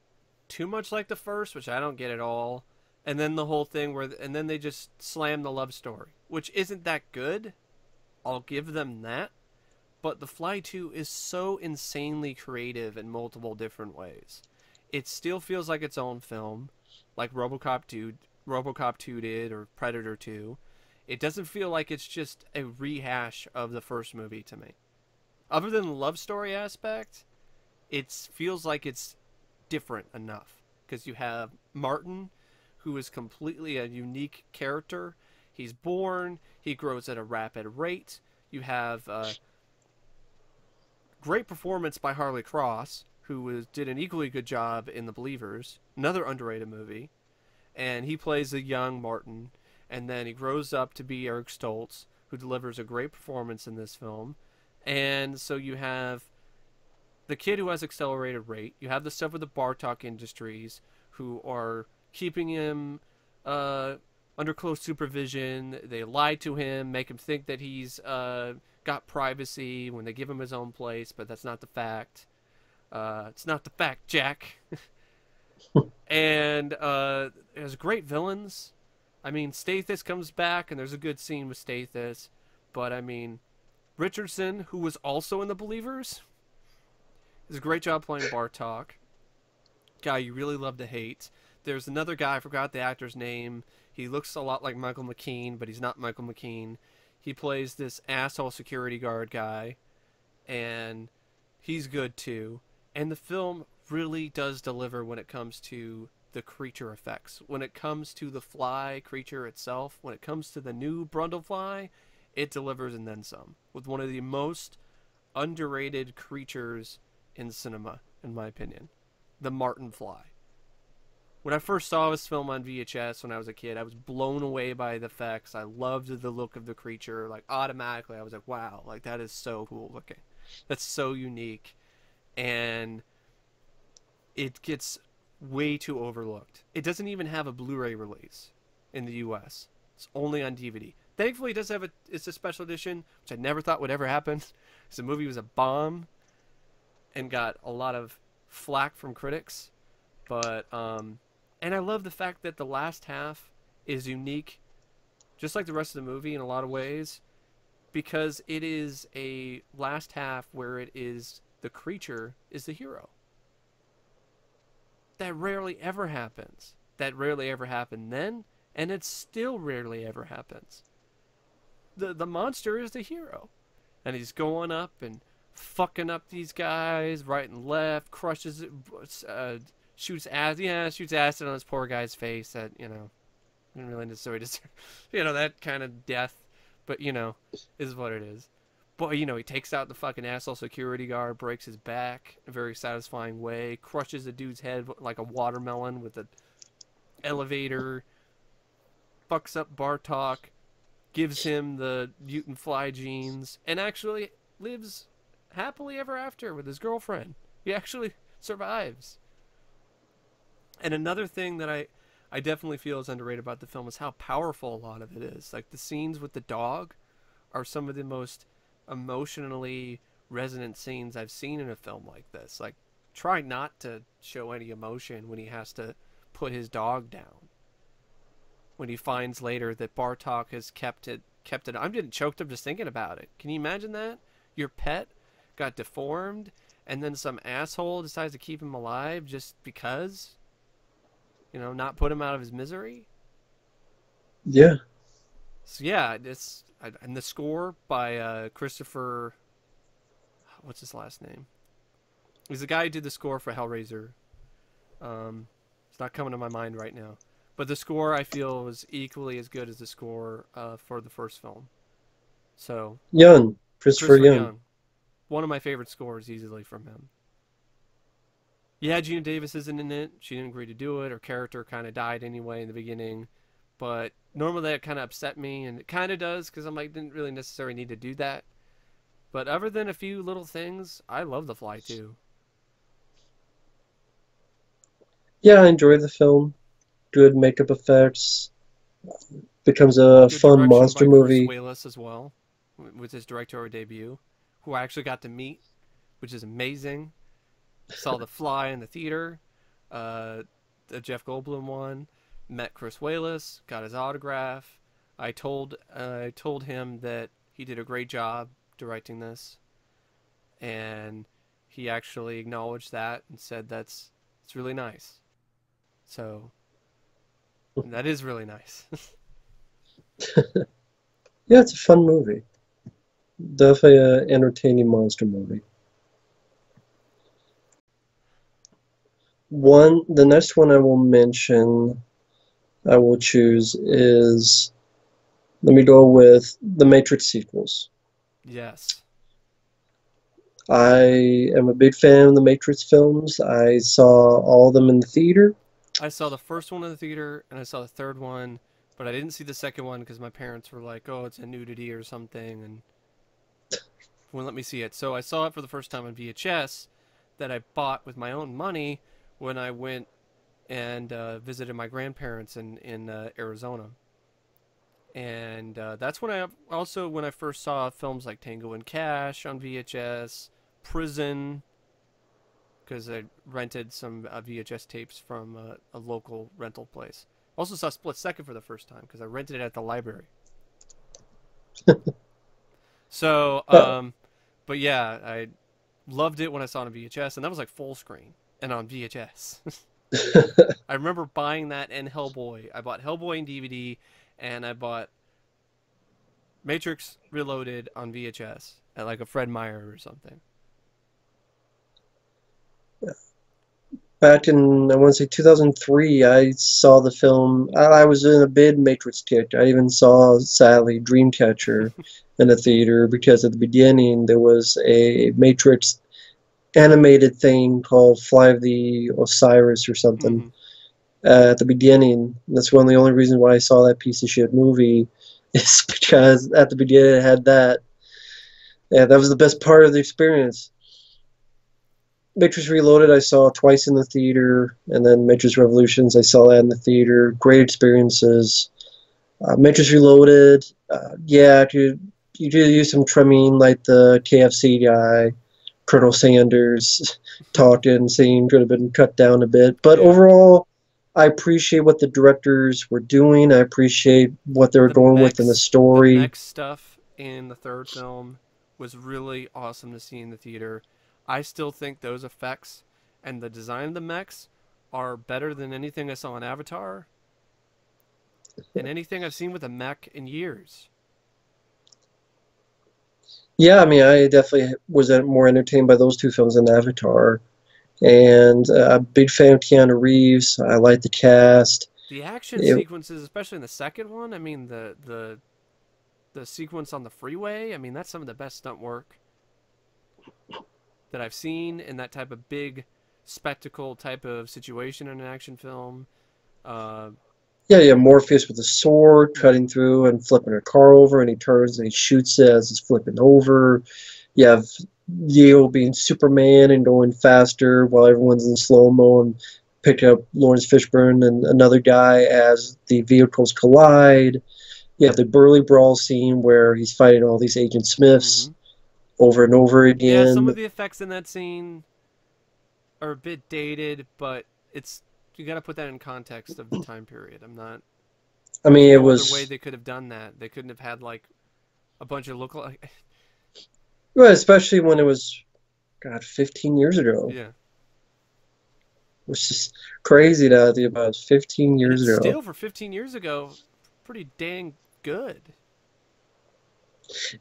too much like the first, which I don't get at all. And then the whole thing and then they just slam the love story, which isn't that good. I'll give them that. But The Fly 2 is so insanely creative in multiple different ways. It still feels like its own film, like Robocop 2 did, or Predator 2. It doesn't feel like it's just a rehash of the first movie to me. Other than the love story aspect, it feels like it's different enough because you have Martin, who is completely a unique character. He's born, he grows at a rapid rate. You have great performance by Harley Cross, did an equally good job in The Believers, another underrated movie, and he plays a young Martin, and then he grows up to be Eric Stoltz, who delivers a great performance in this film. And so you have the kid who has accelerated rate. You have the stuff with the Bartok Industries, who are keeping him under close supervision. They lie to him, make him think that he's got privacy when they give him his own place, but that's not the fact. It's not the fact, Jack. And there's great villains. I mean, Stathis comes back, and there's a good scene with Stathis. But I mean, Richardson, who was also in The Believers, does a great job playing Bartok. Guy you really love to hate. There's another guy, I forgot the actor's name. He looks a lot like Michael McKean, but he's not Michael McKean. He plays this asshole security guard guy, and he's good too. And the film really does deliver when it comes to the creature effects. When it comes to the fly creature itself, when it comes to the new Brundlefly, it delivers and then some. With one of the most underrated creatures in cinema, in my opinion, the Martin Fly. When I first saw this film on VHS when I was a kid, I was blown away by the effects. I loved the look of the creature. Like automatically, I was like, "Wow! Like that is so cool looking. That's so unique." And it gets way too overlooked. It doesn't even have a Blu-ray release in the U.S. It's only on DVD. Thankfully, it does have it's a special edition, which I never thought would ever happen. Because the movie was a bomb and got a lot of flack from critics. But and I love the fact that the last half is unique, just like the rest of the movie in a lot of ways, because it is a last half where it is the creature is the hero. That rarely ever happens. That rarely ever happened then, and it still rarely ever happens. the monster is the hero, and he's going up and fucking up these guys right and left, crushes it, shoots acid on this poor guy's face that didn't really necessarily deserve, that kind of death, but is what it is. But he takes out the fucking asshole security guard, breaks his back in a very satisfying way, crushes a dude's head like a watermelon with an elevator, fucks up Bartok, gives him the mutant fly genes, and actually lives happily ever after with his girlfriend. He actually survives. And another thing that I definitely feel is underrated about the film is how powerful a lot of it is. Like the scenes with the dog are some of the most emotionally resonant scenes I've seen in a film like this. Like, try not to show any emotion when he has to put his dog down. When he finds later that Bartok has kept it. I'm getting choked up just thinking about it. Can you imagine that? Your pet got deformed, and then some asshole decides to keep him alive just because? Not put him out of his misery? Yeah. So yeah, and the score by Christopher, what's his last name? He's the guy who did the score for Hellraiser. It's not coming to my mind right now, but the score I feel was equally as good as the score for the first film. So Young. Christopher Christopher Young. Young, one of my favorite scores easily from him. Yeah, Gina Davis isn't in it. She didn't agree to do it. Her character kind of died anyway in the beginning. But normally that kind of upset me, and it kind of does because I'm like, didn't really necessarily need to do that. But other than a few little things, I love The Fly too. Yeah, I enjoy the film. Good makeup effects. Becomes a Good fun direction monster by Chris movie. Walas as well, with his directorial debut, who I actually got to meet, which is amazing. Saw The Fly in the theater, uh, the Jeff Goldblum one. Met Chris Walas, got his autograph. I told him that he did a great job directing this, and he actually acknowledged that and said it's really nice. So that is really nice. Yeah, it's a fun movie. Definitely an entertaining monster movie. The next one I will mention, I will choose is, let me go with the Matrix sequels. Yes, I am a big fan of the Matrix films. I saw all of them in the theater. I saw the first one in the theater and I saw the third one, but I didn't see the second one because my parents were like, "Oh, it's a nudity or something," and wouldn't let me see it. So I saw it for the first time on VHS that I bought with my own money when I went and visited my grandparents in Arizona. And that's when I first saw films like Tango and Cash on VHS, Prison, because I rented some VHS tapes from a local rental place. Also saw Split Second for the first time because I rented it at the library. So, Uh, but yeah, I loved it when I saw it on VHS, and that was like full screen and on VHS. I remember buying that and Hellboy. I bought Hellboy in DVD, and I bought Matrix Reloaded on VHS at like a Fred Meyer or something. Back in, I want to say 2003, I saw the film. I was in a big Matrix kick. I even saw, sadly, Dreamcatcher in the theater because at the beginning there was a Matrix animated thing called Fly of the Osiris or something Mm-hmm. at the beginning. That's one of the only reasons why I saw that piece of shit movie is because at the beginning it had that. Yeah, that was the best part of the experience. Matrix Reloaded I saw twice in the theater, and then Matrix Revolutions I saw that in the theater. Great experiences. Matrix Reloaded, yeah, you did use some trimming, like the KFC guy, Colonel Sanders, talking scene could have been cut down a bit. But Yeah. overall, I appreciate what the directors were doing. I appreciate what they were The going with in the mechs, the story. mech stuff in the third film was really awesome to see in the theater. I still think those effects and the design of the mechs are better than anything I saw in Avatar and anything I've seen with a mech in years. Yeah, I mean, I definitely was more entertained by those two films than Avatar. And a big fan of Keanu Reeves. I like the cast. The action It, sequences, especially in the second one, I mean the sequence on the freeway, I mean that's some of the best stunt work that I've seen in that type of big spectacle type of situation in an action film. Uh, yeah, yeah, Morpheus with a sword mm-hmm, cutting through and flipping a car over, and he turns and he shoots it as it's flipping over. You have Neo being Superman and going faster while everyone's in slow mo and picking up Lawrence Fishburne and another guy as the vehicles collide. You have the Burly Brawl scene where he's fighting all these Agent mm-hmm. Smiths over and over Yeah, some again. of the effects in that scene are a bit dated, but it's you got to put that in context of the time period. I'm not. I There's mean, it no other way was, they could have done that. They couldn't have had like a bunch of look like. well, especially when it was, God, 15 years ago, Yeah, which is crazy to think about. It was 15 and years it's ago. still for 15 years ago, pretty dang good.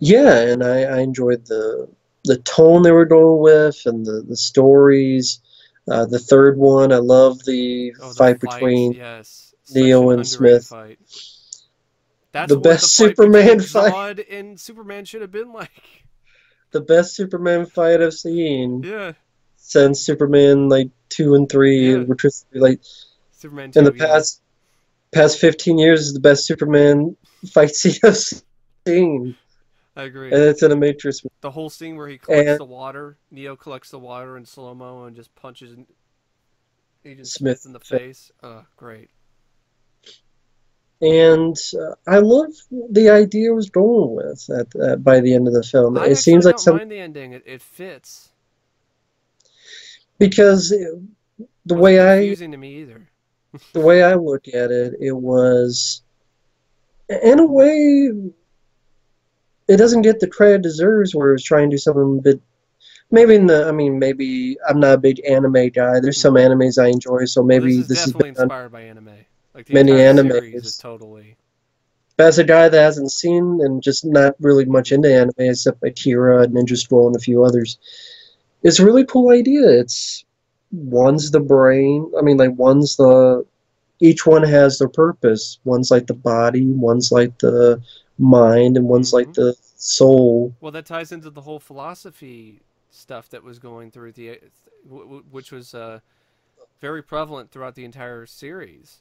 Yeah, and I enjoyed the tone they were going with and the stories. The third one, I love the Oh, the fight fight, between yes, such Neo an and underrated Smith. fight. That's The what the best fight between Superman fight, Zod and Superman should have been like. the best Superman fight I've seen Yeah, since Superman like 2 and 3, yeah. which was like Superman in the 2, yeah. past 15 years is the best Superman fight scene I've seen, I agree. and it's in a Matrix. The whole scene where he collects And the water, Neo collects the water in slow mo and just punches Agent Smith Smith. in the face. Great. And I love the idea it was going with by the end of the film. I It seems actually like don't some mind the ending. It fits. because the Wasn't way I confusing to me either. the way I look at it, it was in a way it doesn't get the credit it deserves. Where it was trying to do something a bit maybe in the I mean maybe I'm not a big anime guy. There's some Mm-hmm. animes I enjoy, so Well, this maybe is this has definitely been on inspired by anime. Like the many entire series is animes. totally. But as a guy that hasn't seen and just not really much Mm-hmm. into anime except Akira, Ninja Scroll, and a few others, it's a really cool idea. It's one's the brain. I mean, like one's the each one has their purpose. One's like the body, one's like the mind, and one's like Mm-hmm. the soul. Well, that ties into the whole philosophy stuff that was going through which was very prevalent throughout the entire series.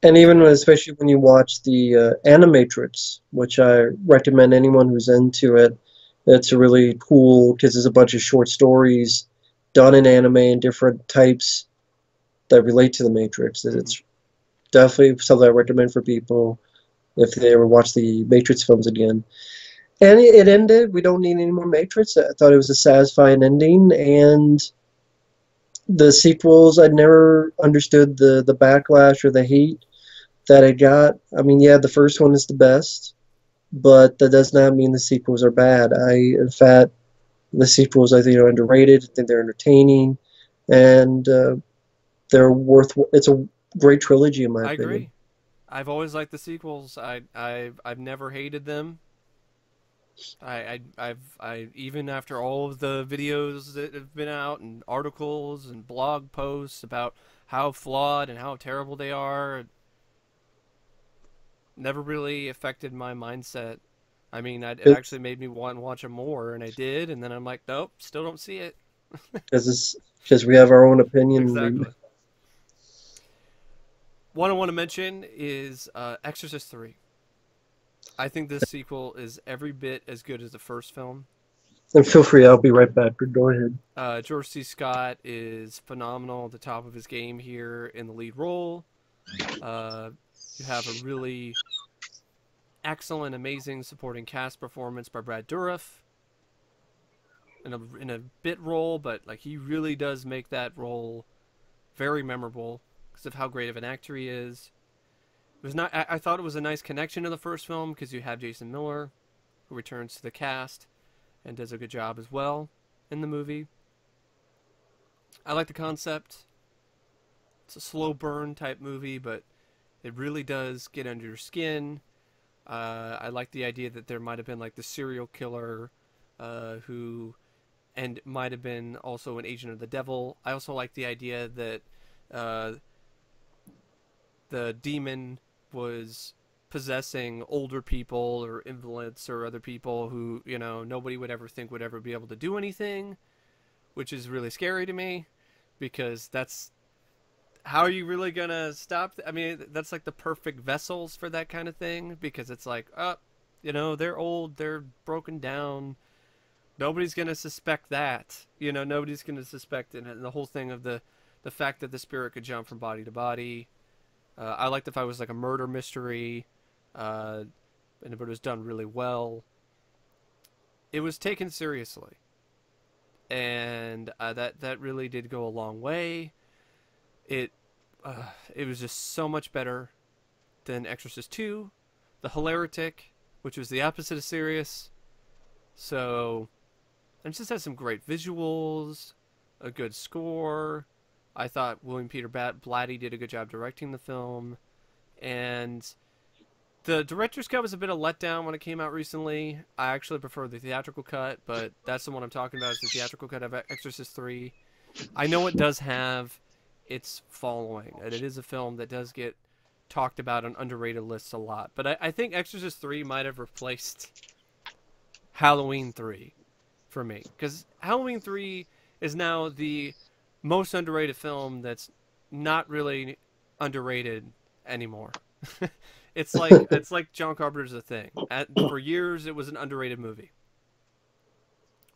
And even So, especially when you watch the Animatrix, which I recommend anyone who's into it. It's really cool because there's a bunch of short stories done in anime and different types that relate to the Matrix. mm-hmm. It's definitely something I recommend for people if they ever watch the Matrix films again. And it ended. We don't need any more Matrix. I thought it was a satisfying ending, and the sequels, I never understood the backlash or the hate that it got. I mean, yeah, the first one is the best, but that does not mean the sequels are bad. In fact, the sequels I think are underrated. I think they're entertaining, and they're worth. It's a great trilogy in my I opinion. agree. I've always liked the sequels. I've never hated them. I even after all of the videos that have been out and articles and blog posts about how flawed and how terrible they are, it never really affected my mindset. I mean, it It's actually made me want to watch them more, and I did. And then I'm like, nope, still don't see it. because we have our own opinion. Exactly. One I want to mention is Exorcist III. I think this sequel is every bit as good as the first film. And feel free, I'll be right back. But go ahead. George C. Scott is phenomenal at the top of his game here in the lead role. Uh, you have a really excellent, amazing supporting cast performance by Brad Dourif in a bit role, but like he really does make that role very memorable because of how great of an actor he is. It was not. I thought it was a nice connection to the first film because you have Jason Miller, who returns to the cast and does a good job as well in the movie. I like the concept. It's a slow burn type movie, but it really does get under your skin. I like the idea that there might have been like the serial killer who and might have been also an agent of the devil. I also like the idea that uh, the demon was possessing older people or invalids or other people who, nobody would ever think would ever be able to do anything, which is really scary to me because that's how are you really gonna stop? I mean, that's like the perfect vessels for that kind of thing because it's like, they're old, they're broken down. Nobody's gonna suspect that. Nobody's gonna suspect it. And the whole thing of the fact that the spirit could jump from body to body. I liked if I was like a murder mystery, and if it was done really well. It was taken seriously, and that really did go a long way. It it was just so much better than Exorcist II, the Hilaritic, which was the opposite of serious. So it just has some great visuals, a good score. I thought William Peter Blatty did a good job directing the film, and the director's cut was a bit of letdown when it came out recently. I actually prefer the theatrical cut, but that's the one I'm talking about is the theatrical cut of Exorcist III. I know it does have its following, and it is a film that does get talked about on underrated lists a lot. But I think Exorcist III might have replaced Halloween 3 for me, because Halloween 3 is now the most underrated film that's not really underrated anymore. it's like John Carpenter's The Thing. For years, it was an underrated movie,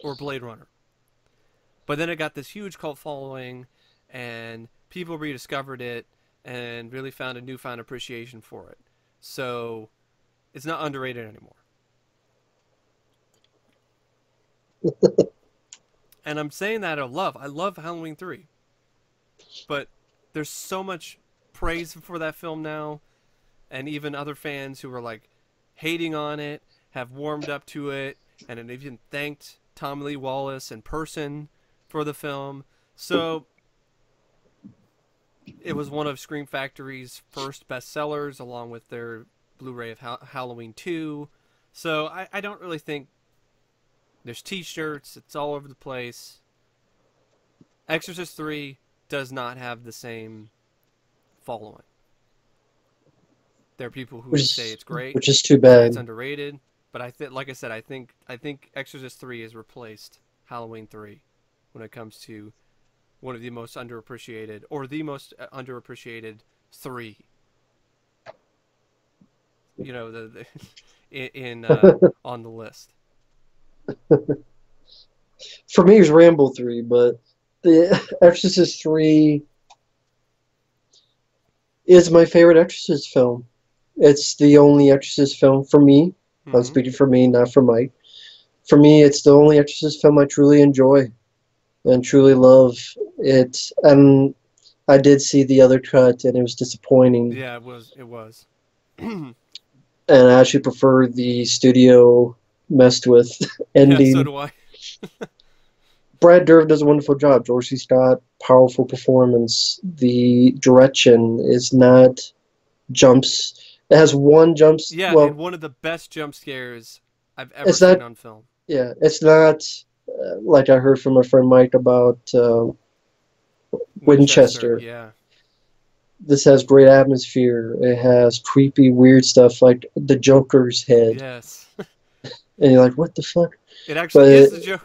or Blade Runner. But then it got this huge cult following, and people rediscovered it and really found a newfound appreciation for it. So it's not underrated anymore. And I'm saying that out of love. I love Halloween 3. But there's so much praise for that film now, and even other fans who are like hating on it have warmed up to it and have even thanked Tom Lee Wallace in person for the film. So it was one of Scream Factory's first bestsellers, along with their Blu-ray of Halloween 2. So I don't really think there's t-shirts. It's all over the place. Exorcist 3 does not have the same following. There are people who say it's great, which is too say bad. it's underrated, but like I said, I think Exorcist 3 has replaced Halloween 3 when it comes to one of the most underappreciated, or the most underappreciated 3. The in on the list. For me, it was Rambo 3, but the Exorcist 3 is my favorite Exorcist film. It's the only Exorcist film for me. Mm-hmm. I'm speaking for me, not for Mike. For me, it's the only Exorcist film I truly enjoy and truly love. It, and I did see the other cut, and it was disappointing. Yeah, it was. It was. And I actually prefer the studio messed with ending. Yeah, so do I. Brad Dourif does a wonderful job. George C. Scott, powerful performance. The direction is not jumps. It has one jumps. Yeah, well, and one of the best jump scares I've ever seen on film. Yeah, it's not like I heard from my friend Mike about Winchester. Yeah. This has great atmosphere. It has creepy, weird stuff like the Joker's head. Yes. And you're like, what the fuck? It actually is the Joker.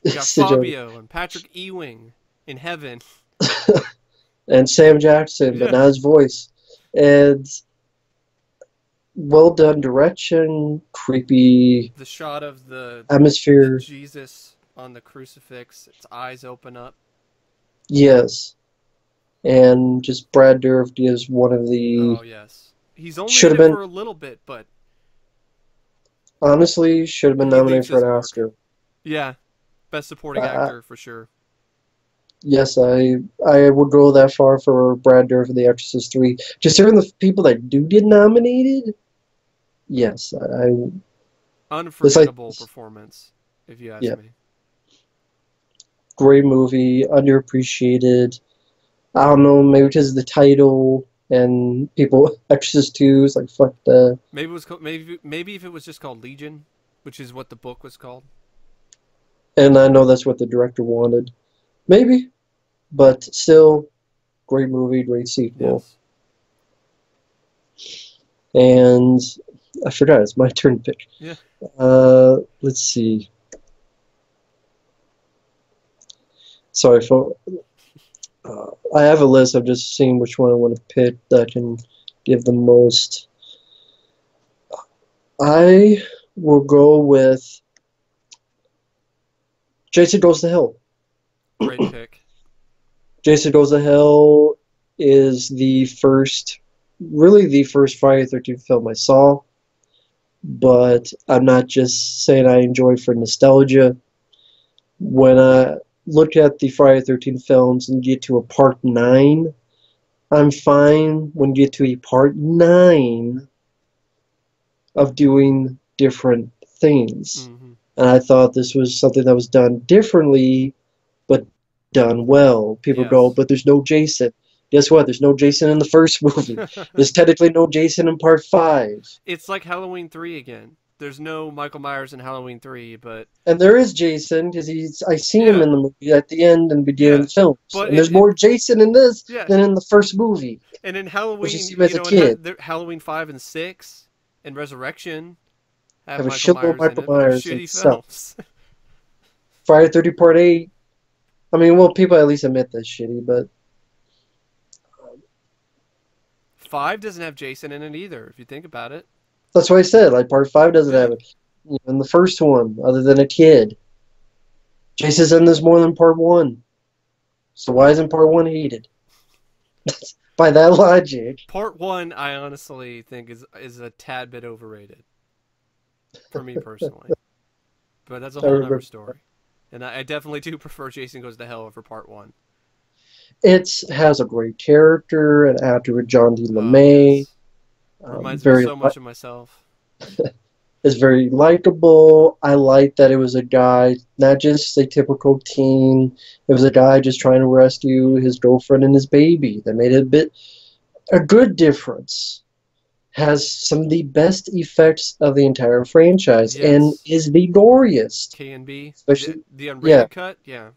You got Fabio and Patrick Ewing in heaven. And Sam Jackson, but not his voice. And well done direction, creepy. The shot of the atmosphere. The Jesus on the crucifix, its eyes open up. Yes. And just Brad Dourif is one of the. Oh yes, he's only in it for a little bit, but honestly, should have been nominated for an Oscar. Yeah, best supporting actor for sure. Yes, I would go that far for Brad Dourif for The Exorcist 3. Just hearing the people that do get nominated, yes, unforgettable performance, if you ask me. Great movie, underappreciated. I don't know, maybe because of the title and people Exorcist 2 is like fuck the. Maybe it was maybe if it was just called Legion, which is what the book was called. And I know that's what the director wanted. Maybe, but still, great movie, great sequel. Yes. And I forgot, it's my turn to pick. Yeah. Let's see. Sorry, for I have a list. I'm just seeing which one I want to pick that can give the most. I will go with Jason Goes to Hell. Great pick. Jason Goes to Hell is really the first Friday the 13th film I saw, but I'm not just saying I enjoy it for nostalgia. When I look at the Friday the 13th films and get to a part 9, I'm fine when you get to a part 9 of doing different things. Mm-hmm. And I thought this was something that was done differently, but done well. People go, Yes. but there's no Jason. Guess what? There's no Jason in the first movie. There's technically no Jason in part 5. It's like Halloween 3 again. There's no Michael Myers in Halloween 3, but And there is Jason, because I seen him yeah, in the movie at the end and beginning of yeah. the films. But And there's more Jason in this yeah, than in the first movie. and in Which you Halloween, see him as a in kid. Halloween 5 and 6 and Resurrection have Have a Michael shitload of Myers in Michael it, but they're Myers and shitty stuff. films. Friday 30 Part 8. I mean, well, people at least admit that's shitty, but 5 doesn't have Jason in it either, if you think about it. that's what I said. Like, Part 5 doesn't Yeah. have it. You know, in the first one, other than a kid. Jason's in this more than Part 1. So why isn't Part 1 hated? By that logic. Part 1, I honestly think is a tad bit overrated for me personally. But that's a I whole nother remember. story. And I definitely do prefer Jason Goes to Hell over Part 1. It has a great character, an actor with John D. Oh, LeMay. yes. Reminds me Very so much of myself. is very likable. I like that it was a guy, not just a typical teen. It was a guy just trying to rescue his girlfriend and his baby. That made it a good difference. Has some of the best effects of the entire franchise and Yes. is the goriest. K&B. Especially, The yeah, unrated cut? Yeah.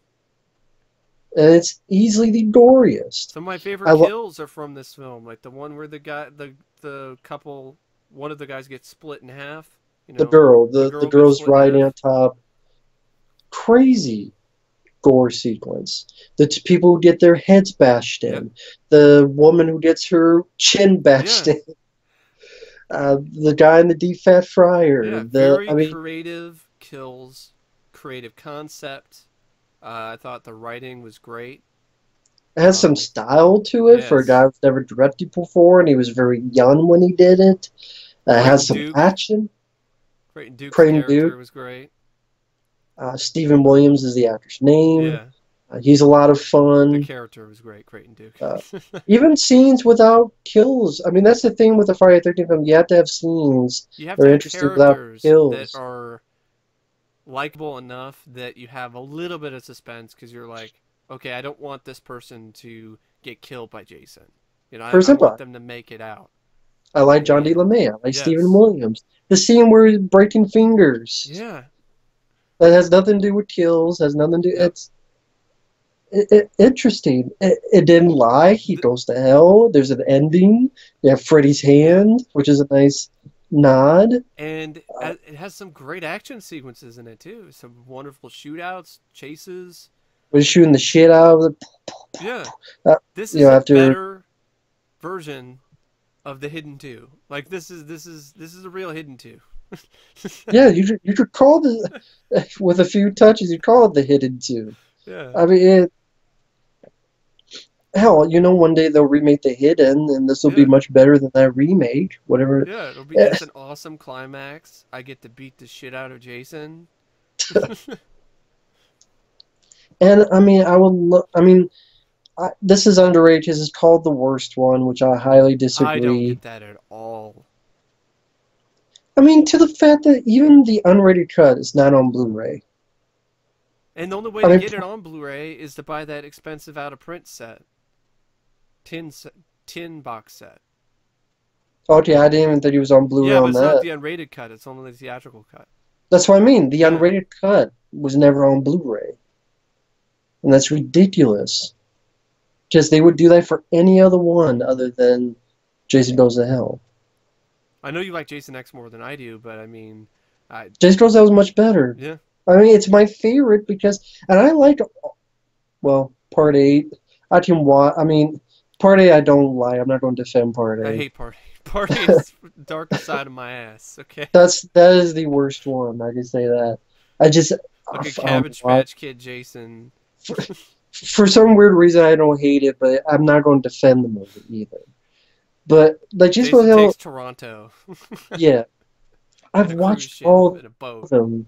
and it's easily the goriest. Some of my favorite I love kills are from this film. Like the one where the couple, one of the guys gets split in half. You the know, girl, the the girl gets girl's split in riding on half. top. Crazy gore sequence. The people who get their heads bashed Yep. in. The woman who gets her chin bashed Yeah. in. The guy in the deep fat fryer. Yeah. The Very I mean, creative kills, creative concept. I thought the writing was great. it has some style to it for a Yes. guy who's never directed before, and he was very young when he did it. It has Creighton some Duke. action. Creighton Duke's Creighton Duke. character was great. Stephen Williams is the actor's name. Yeah. He's a lot of The fun. character was great, Creighton Duke. Uh, Even scenes without kills. I mean, that's the thing with the Friday the 13th film. You have to have scenes You have that to are have interesting without characters that kills. are likable enough that you have a little bit of suspense because you're like, okay, I don't want this person to get killed by Jason. You know, For I want example, them to make it out I like in the John D. end. LeMay. I like Stephen Yes. Williams. The scene where he's breaking fingers. Yeah. That has nothing to do with kills. Has nothing to do. Yep. Interesting. It didn't lie. He goes to hell. There's an ending. You have Freddy's Yeah. hand, which is a nice nod. And it has some great action sequences in it too. Some wonderful shootouts, chases. Was shooting the shit out of the. Yeah. Uh, This you is know, a after better version of the Hidden 2. Like this is a real Hidden 2. yeah, you could call the with a few touches. You call it the Hidden Two. Yeah. I mean, hell, one day they'll remake the Hidden, and this will be Yeah. much better than that remake. Whatever. Yeah, it'll be Eh, just an awesome climax. I get to beat the shit out of Jason. And I mean, this is underrated because it's called the worst one, which I highly I don't disagree. get that at all. I mean, to the fact that even the unrated cut is not on Blu-ray. And the only way I to mean, get it on Blu-ray is to buy that expensive out of print set. Tin box set. okay, I didn't even think he was on Blu-ray Yeah, but on it's not that. the unrated cut, it's only the theatrical cut. That's what I mean. The Yeah. unrated cut was never on Blu-ray, and that's ridiculous. Because they would do that for any other one other than Jason Goes to Hell. I know you like Jason X more than I do, but I mean, I Jason Goes to Hell is much better. yeah. I mean, it's my favorite because, and I like, well, Part 8. I can watch, I mean, Part 8 I don't like. I'm not going to defend Part I 8. hate Part 8. Part 8 is darkest side of my ass. Okay. That is the worst one. I can say that. I just, Look at I don't know Cabbage why. Patch Kid Jason. For some weird reason, I don't hate it, but I'm not going to defend the movie either. But like Jason Goes Jason to takes Hell, Toronto yeah, in I've a cruise watched ship all in a boat. of them.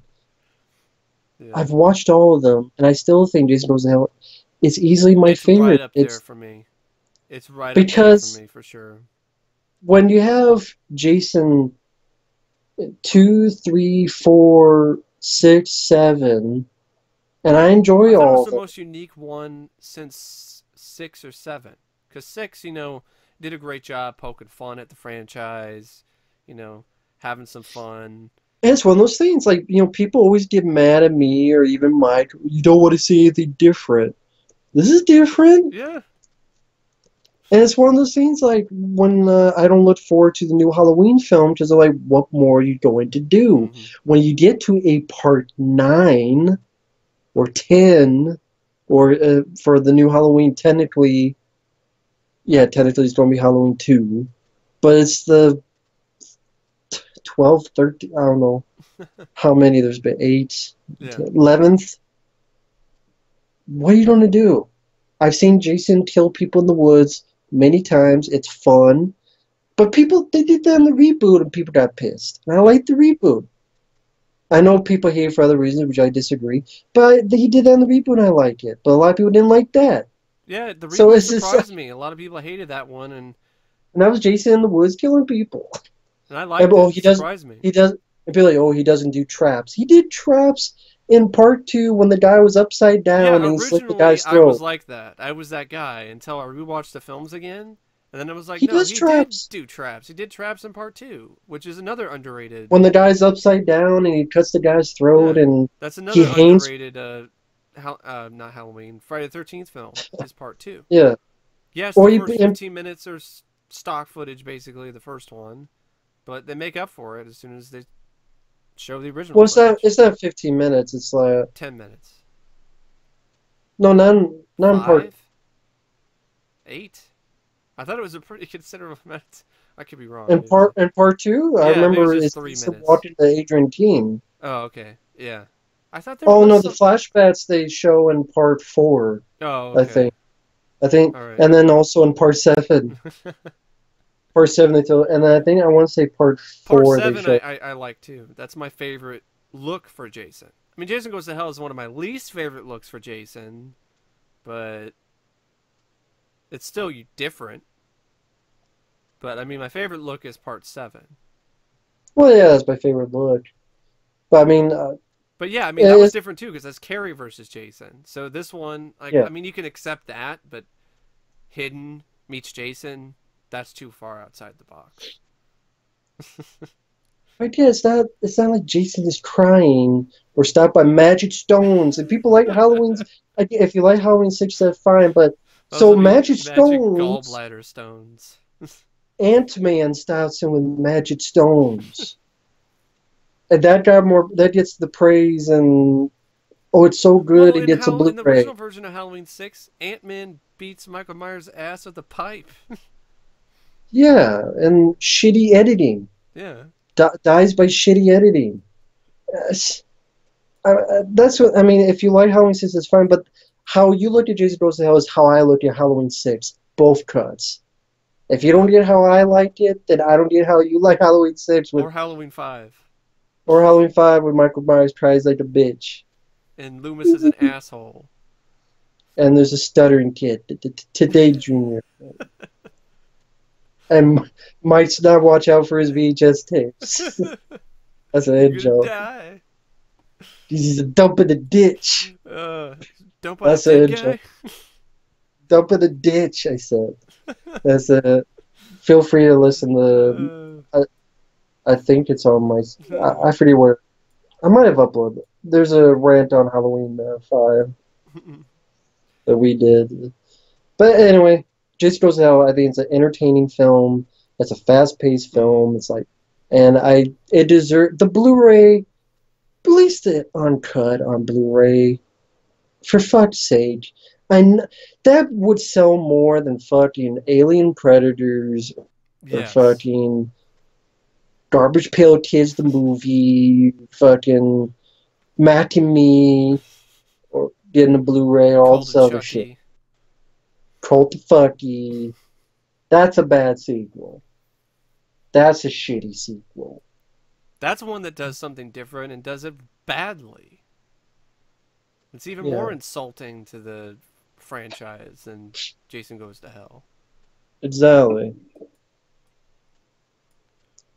Yeah. I've watched all of them, and I still think Jason Goes to Hell is easily my It's right favorite. up there It's for me. It's right up there for because me for sure. when you have Jason 2, 3, 4, 6, 7, and I I enjoy thought it all was of the them. most unique one since 6 or 7. Because 6, did a great job poking fun at the franchise, you know, having some fun. And it's one of those things, like, people always get mad at me or even Mike. You don't want to see anything different. This is different. Yeah. And it's one of those things like when I don't look forward to the new Halloween film because I'm like, what more are you going to do? Hmm. When you get to a part 9 or 10, or for the new Halloween, technically, yeah, technically it's going to be Halloween 2, but it's the 12th, 13th, I don't know how many there's been, 8, Yeah. 11th. What are you going to do? I've seen Jason kill people in the woods many times. It's fun. But they did that in the reboot and people got pissed. And I Yeah. like the reboot. I know people hate it for other reasons, which I disagree. But he did that in the reboot and I like it. But a lot of people didn't like that. Yeah, the So reboot it's just, surprised me. A lot of people hated that one, and that was Jason in the woods killing people. and I And, liked oh, it. It surprised me. he does, and be like, oh, he doesn't do traps. He did traps in part 2 when the guy was upside down Yeah, and he slit the originally guy's I was throat. like that. I was that guy until I rewatched the films again, and then I was like, He no, does he did traps. do traps. He did traps in part 2, which is another underrated. When the guy's upside down and he cuts the guy's throat Yeah, and that's he another hangs. underrated. Not Halloween. Friday the 13th film is part 2. Yeah. Yes, Or the he, first 15 minutes are stock footage, basically the first one, but they make up for it as soon as they show the original well, footage. it's not 15 minutes. It's like, 10 minutes. no, not in part. 5? 8? I thought it was a pretty considerable amount. I could be wrong. In part 2, I Yeah, maybe it was remember just is 3 minutes. walking to Adrian King. Oh, okay. Yeah. I thought there Oh was no, the some. flashbacks they show in part 4, Oh, I okay. think. I think, All right. and then also in part 7. Part 7 they show, and then I think I want to say part Part 4 they 7, show. I like too. That's my favorite look for Jason. I mean, Jason Goes to Hell is one of my least favorite looks for Jason, but it's still different. But I mean, my favorite look is part 7. Well, yeah, that's my favorite look. But I mean, But yeah, I mean, that was it's, different too because that's Carrie versus Jason. So this one, like, yeah. I mean, you can accept that, but Hidden meets Jason, that's too far outside the box. But yeah, it's not like Jason is crying or stopped by magic stones. And people like Halloween's. Like, if you like Halloween 6, that's fine. But Those so will be magic magic stones, gallbladder stones. Ant-Man starts him with magic stones, and that got more. That gets the praise and oh, it's so good. Well, It gets a in the original Blu-ray. version of Halloween 6, Ant-Man beats Michael Myers' ass with a pipe. Yeah, and shitty editing. Yeah. Dies by shitty editing. Yes. That's what I mean. If you like Halloween 6, it's fine. But how you look at Jason Goes to Hell is how I look at Halloween 6. Both cuts. If you Yeah. don't get how I liked it, then I don't get how you like Halloween 6 with Or Halloween 5. or Halloween 5 with Michael Myers cries like a bitch. And Loomis is an asshole. And there's a stuttering kid. Today, Junior. And Mike's not watch out for his VHS tapes. That's an You're in gonna joke. die. He's a dump in the ditch. Uh, don't buy a That's an dead in guy. joke. Dump in the ditch, I said. That's a. Feel free to listen to. Uh, I think it's on my. I forget where. I might have uploaded it. There's a rant on Halloween 5 that we did. But anyway, Jason Goes to Hell, I think it's an entertaining film. It's a fast-paced Hmm. film. It's like, and it deserves the Blu-ray. Release it uncut on Blu-ray. For fuck's sake. That would sell more than fucking Alien Predators or Yes. fucking Garbage Pail Kids the movie, fucking Mac and Me, or getting a Blu-ray, all Cult this of other shit. Chucky. Cult of Fucky. That's a bad sequel. That's a shitty sequel. That's one that does something different and does it badly. It's even Yeah, more insulting to the franchise than Jason Goes to Hell. exactly.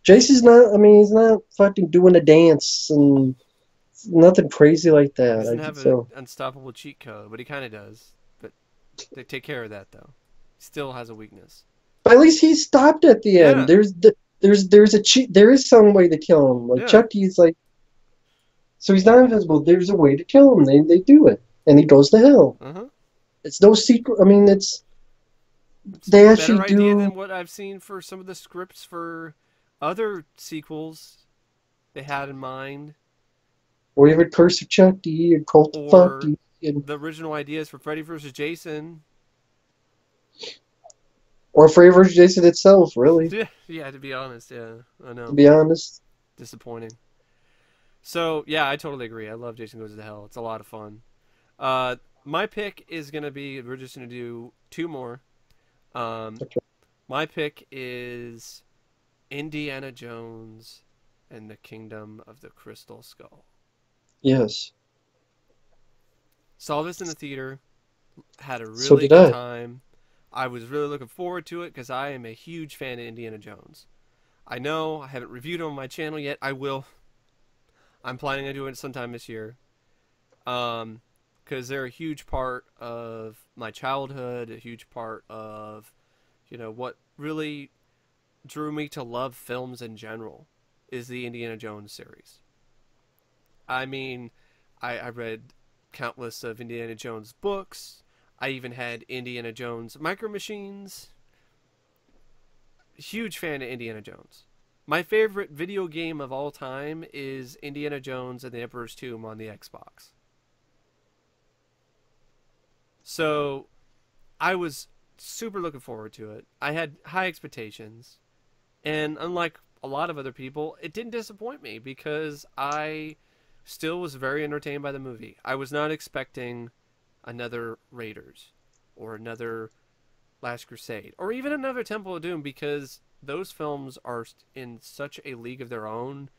Jason's not, I mean, he's not fucking doing a dance and nothing crazy like He that. doesn't I have an so unstoppable cheat code, but he kind of does. But they take care of that though. He still has a weakness. But at least he stopped at the end. Yeah, There is some way to kill him. Like yeah. Chucky's like, so he's not invisible. There's a way to kill him. They do it, and he goes to hell. Uh huh. It's no secret. I mean, It's a they actually better idea do. than what I've seen for some of the scripts for other sequels they had in mind, Or even Curse of Chucky and Cult of or Fucky and the original ideas for Freddy vs. Jason. or Freddy vs. Jason itself. Really, Yeah, yeah. To be honest, yeah, I to know. be honest. Disappointing. So yeah, I totally agree. I love Jason Goes to Hell. It's a lot of fun. Uh, my pick is gonna be. We're just gonna do two more. Um, Okay. my pick is Indiana Jones and the Kingdom of the Crystal Skull. Yes. Saw this in the theater. Had a So really did good I. time. I was really looking forward to it because I am a huge fan of Indiana Jones. I know I haven't reviewed them on my channel yet. I will. I'm planning on doing it sometime this year. Because they're a huge part of my childhood, a huge part of, what really drew me to love films in general is the Indiana Jones series. I mean, I read countless of Indiana Jones books. I even had Indiana Jones micro machines. Huge fan of Indiana Jones. My favorite video game of all time is Indiana Jones and the Emperor's Tomb on the Xbox. So I was super looking forward to it. I had high expectations. And unlike a lot of other people, it didn't disappoint me because I still was very entertained by the movie. I was not expecting another Raiders or another Last Crusade or even another Temple of Doom because those films are in such a league of their own.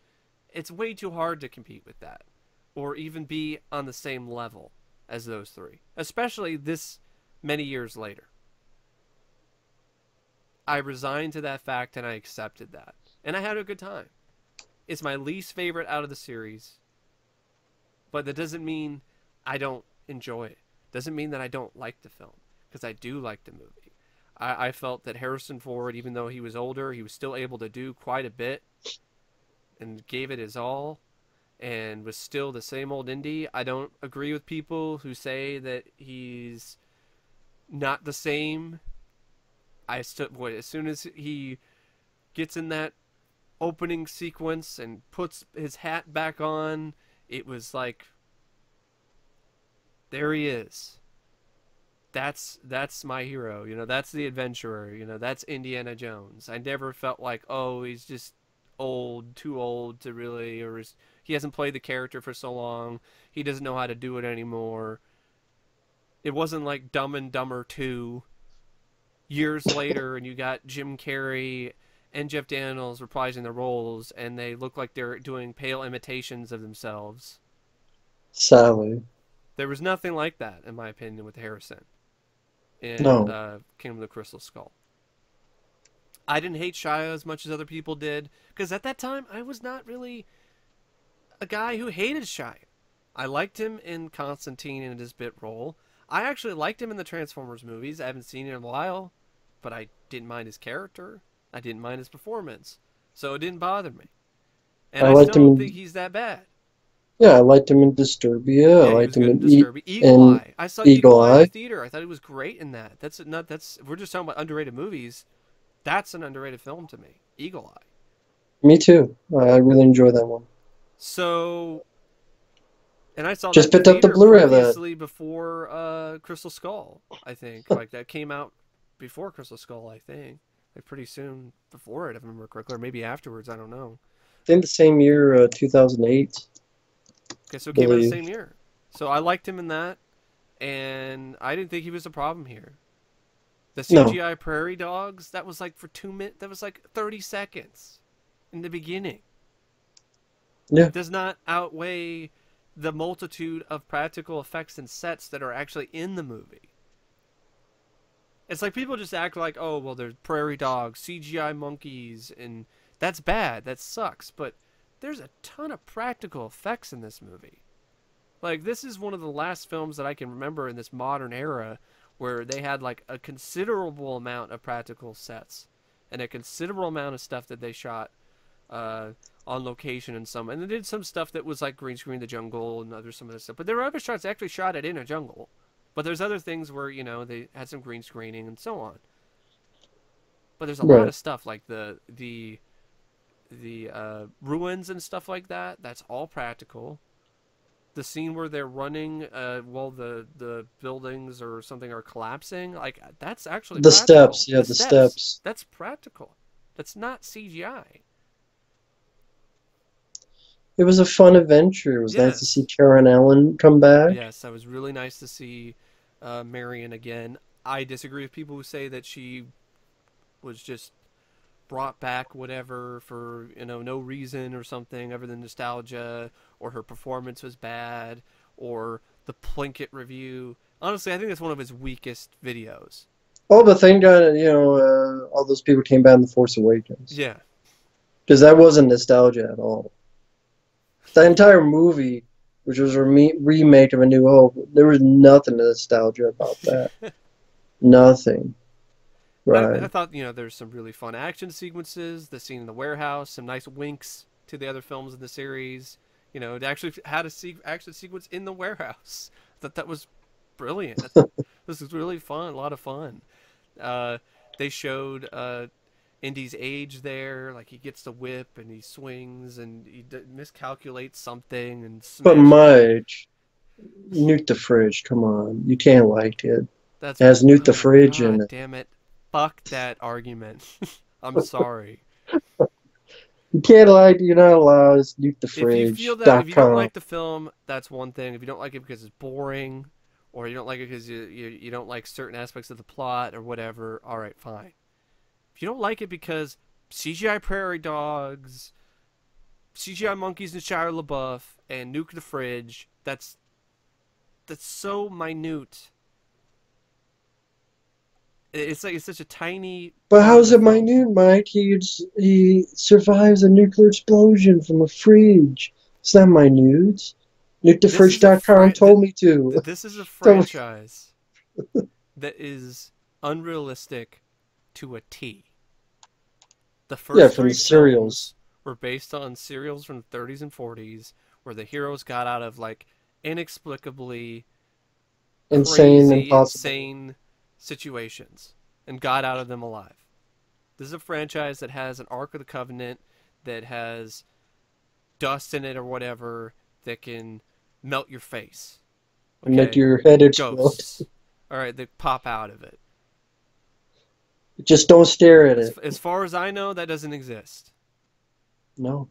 It's way too hard to compete with that or even be on the same level as those three, especially this many years later. I resigned to that fact and I accepted that. And I had a good time. It's my least favorite out of the series, but that doesn't mean I don't enjoy it. Doesn't mean that I don't like the film because I do like the movie. I felt that Harrison Ford, even though he was older, he was still able to do quite a bit and gave it his all and was still the same old Indy. I don't agree with people who say that he's not the same. I still, boy, as soon as he gets in that opening sequence and puts his hat back on, it was like, there he is. That's my hero. That's the adventurer. That's Indiana Jones. I never felt like, oh, he's just old, too old to really, or he hasn't played the character for so long. He doesn't know how to do it anymore. It wasn't like Dumb and Dumber 2 years later and you got Jim Carrey and Jeff Daniels reprising their roles and they look like they're doing pale imitations of themselves. Sally. There was nothing like that, in my opinion, with Harrison in No. Kingdom of the Crystal Skull. I didn't hate Shia as much as other people did because at that time I was not really a guy who hated Shia. I liked him in Constantine in his bit role. I actually liked him in the Transformers movies. I haven't seen it in a while, but I didn't mind his character. I didn't mind his performance. So it didn't bother me. And I I liked still him. don't think he's that bad. Yeah, I liked him in Disturbia. I Yeah, he liked was him good in in Disturbing. Eagle in Eye. I saw Eagle Eagle Eye in the Eye. theater. I thought he was great in that. That's not. That's we're just talking about underrated movies. That's an underrated film to me. Eagle Eye. Me too. I really enjoy that one. So, and I saw that Just in the picked up the theater Blu-ray of that. previously before Crystal Skull. I think like that came out before Crystal Skull. I think like pretty soon before it, if I remember correctly, or maybe afterwards. I don't know. I think the same year, 2008, Okay, so it I came out the believe. same year. So I liked him in that, and I didn't think he was a problem here. The No. CGI prairie dogs, that was like for 2 minutes, that was like 30 seconds in the beginning. Yeah. Does not outweigh the multitude of practical effects and sets that are actually in the movie. It's like people just act like, oh, well, there's prairie dogs, CGI monkeys, and that's bad. That sucks. But there's a ton of practical effects in this movie. Like, this is one of the last films that I can remember in this modern era where they had like a considerable amount of practical sets and a considerable amount of stuff that they shot uh, on location and some, and they did some stuff that was like green screen the jungle and other some of this stuff. But there were other shots that actually shot it in a jungle. But there's other things where they had some green screening and so on. But there's a lot Right. of stuff like the ruins and stuff like that. That's all practical. The scene where they're running while the buildings or something are collapsing, like that's actually The practical. steps. Yeah, The the steps, steps. that's practical. That's not CGI. It was a fun adventure. It was nice to see Yes. Karen Allen come back. Yes, that was really nice to see Marion again. I disagree with people who say that she was just brought back whatever for no reason or something other than nostalgia, or her performance was bad, or the Plinkett review. Honestly, I think that's one of his weakest videos. Oh, but thank God, all those people came back in The Force Awakens. Yeah. Because that wasn't nostalgia at all. The entire movie, which was a remake of A New Hope, there was nothing nostalgia about that. Nothing. I Right. thought there's some really fun action sequences. The scene in the warehouse, some nice winks to the other films in the series. It actually had a action sequence in the warehouse. I thought that was brilliant. This was really fun, a lot of fun. Uh, they showed Indy's age there, like he gets the whip and he swings and he miscalculates something and But smashes. Mike, Nuke the Fridge, come on. You can't like it. That's It has Nuke the oh Fridge in god it. damn it! Fuck that argument. I'm sorry. You can't like, you're not allowed. It's If you don't nukethefridge.com. like the film, that's one thing. If you don't like it because it's boring, or you don't like it because you don't like certain aspects of the plot or whatever, all right, fine. If you don't like it because CGI prairie dogs, CGI monkeys and Shia LaBeouf, and Nuke the Fridge, that's so minute. It's like it's such a tiny But part of how's the it film. minute, Mike? He survives a nuclear explosion from a fridge. It's not minute. This is Nukethefridge.com told me to. this is a Told me- franchise that is unrealistic to a T. The Yeah, first from three the cereals. films were based on serials from the 30s and 40s where the heroes got out of like inexplicably Insane, crazy, impossible. insane situations and got out of them alive. This is a franchise that has an Ark of the Covenant that has dust in it or whatever that can melt your face. And make Okay? your head explode. Ghosts. All right, they pop out of it. Just don't stare at it. As far as I know, that doesn't exist. No.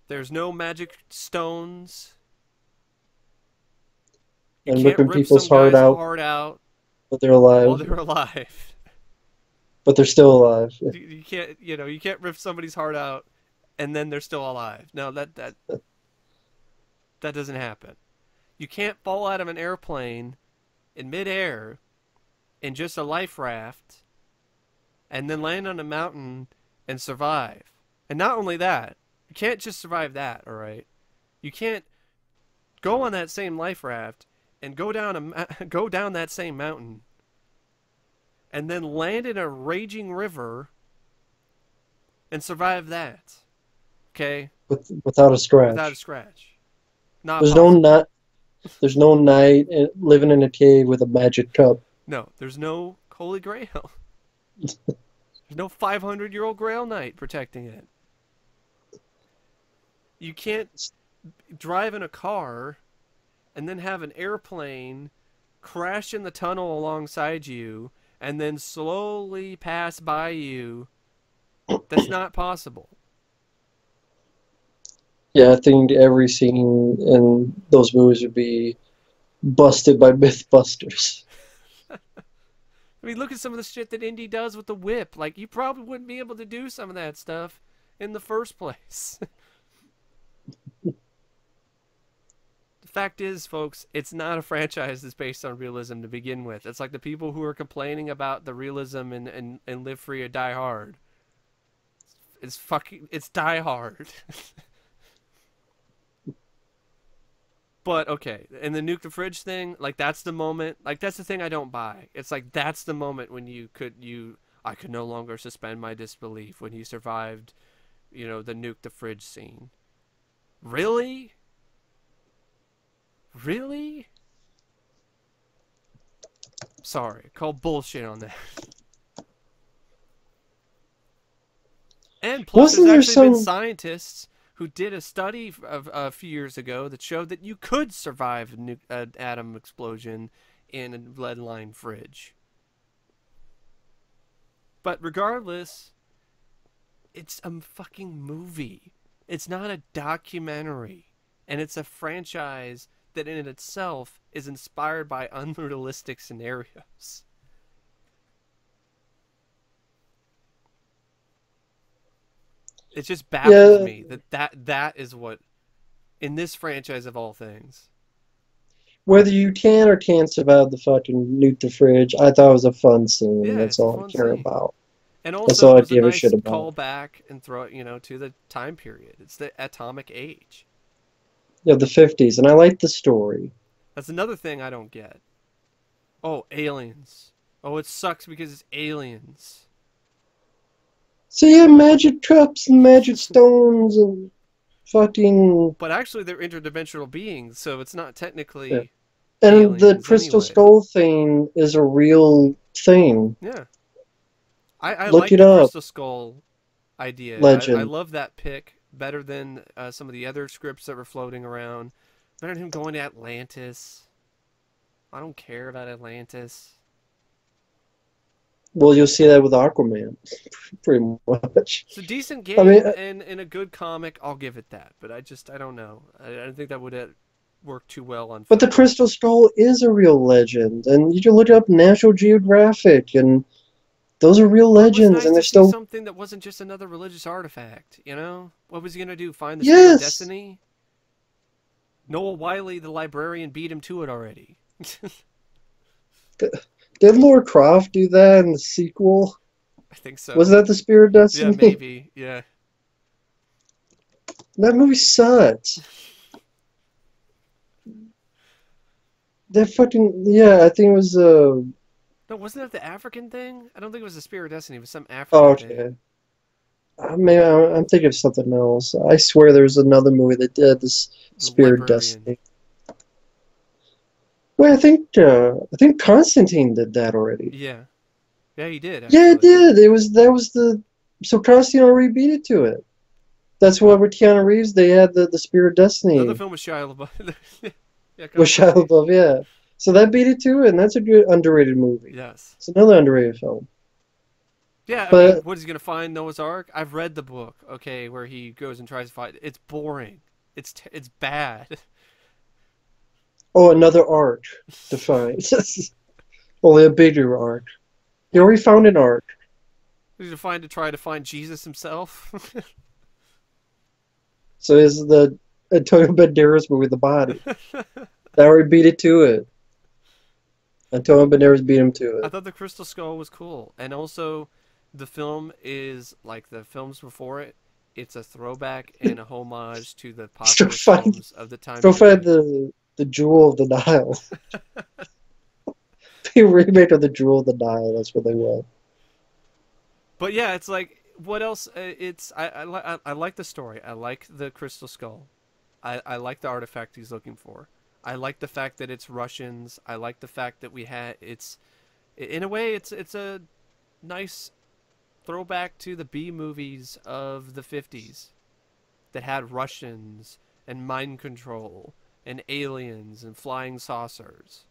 There's no magic stones. You And can't ripping rip people's some heart guy's out, heart out but they're while alive. they're alive. But they're still alive. You can't, you can't rip somebody's heart out and then they're still alive. No, that doesn't happen. You can't fall out of an airplane in midair in just a life raft and then land on a mountain and survive. And not only that, you can't just survive that, all right? You can't go on that same life raft and go down that same mountain and then land in a raging river and survive that. Okay? Without a Without a scratch. scratch. Not There's no possible. nut. There's no knight living in a cave with a magic cup. No, there's no Holy Grail. There's no 500-year-old Grail Knight protecting it. You can't drive in a car and then have an airplane crash in the tunnel alongside you and then slowly pass by you. That's not possible. Yeah, I think every scene in those movies would be busted by Mythbusters. I mean, look at some of the shit that Indy does with the whip. Like, you probably wouldn't be able to do some of that stuff in the first place. The fact is, folks, it's not a franchise that's based on realism to begin with. It's like the people who are complaining about the realism in Live Free or Die Hard. It's Die Hard. But okay, and the nuke the fridge thing, like that's the moment, like that's the thing I don't buy. It's like that's the moment when I could no longer suspend my disbelief when you survived, the nuke the fridge scene. Really? Really? Sorry, call bullshit on that. And plus, there's Wasn't there actually been some? scientists who did a study of a few years ago that showed that you could survive an atom explosion in a lead lined fridge. But regardless, it's a fucking movie. It's not a documentary. And it's a franchise that in itself is inspired by unrealistic scenarios. It just baffles Yeah, me that is what in this franchise of all things. whether you can or can't survive the fucking nuke the fridge, I thought it was a fun scene. Yeah, That's it's a all I fun care scene. about. And That's also all it I was a give a shit nice about. callback and throw it, to the time period. It's the atomic age. Yeah, the 50s, and I like the story. That's another thing I don't get. Oh, aliens. Oh, it sucks because it's aliens. So yeah, magic cups and magic stones and fucking But actually they're interdimensional beings, so it's not yeah. technically And the aliens crystal anyway. skull thing is a real thing. Yeah. I Look like it the up, Crystal Skull idea. I legend. love that pick better than some of the other scripts that were floating around. Better than him going to Atlantis. I don't care about Atlantis. Well, you'll see that with Aquaman, pretty much. It's a decent I mean, game and a good comic. I'll give it that. But I don't know. I don't think that would work too well on but the film. crystal skull is a real legend, and you can look up National Geographic, and those are real But it was legends, nice and they're to see still something that wasn't just another religious artifact. What was he gonna do? Find the Spear of yes. Destiny? Noah Wiley, the librarian, beat him to it already. Did Laura Croft do that in the sequel? I think Was so. that the Spirit of Yeah, Destiny? maybe. Yeah. That movie sucked. That fucking yeah, I think it was No, wasn't that the African thing? I don't think it was the Spear of Destiny. It was some oh, African thing. okay. Maybe I'm thinking of something else. I swear there was another movie that did this The Spirit of librarian. Destiny. Well, I think Constantine did that already. Yeah. Yeah, he did, Yeah, it actually. did. It was that was the so Constantine already beat it to it. That's what with Keanu Reeves they had the Spirit of Another Destiny film with Shia LaBeouf. Yeah, with Shia Constantine. LaBeouf. Yeah, so that beat it to it, and that's a good underrated movie. Yes. It's another underrated film. Yeah, I mean, But what is he gonna find Noah's Ark? I've read the book. Okay, where he goes and tries to find. It's boring. It's bad. oh, another arc to find. Only a bigger arc. He already found an arc. He's to try to find Jesus himself. So is the Antonio Banderas movie The Body. That already beat it to it. Antonio Banderas beat him to I it. thought the Crystal Skull was cool, and also the film is like the films before it. It's a throwback and a homage to the Still popular find films of the time still find period. the Jewel of the Nile. The remake of the Jewel of the Nile, that's what they want. But yeah, it's like what else? It's I like the story. I like the Crystal Skull. I like the artifact he's looking for. I like the fact that it's Russians. I like the fact that we had it's in a way it's a nice throwback to the B movies of the 50s that had Russians and mind control and aliens and flying saucers.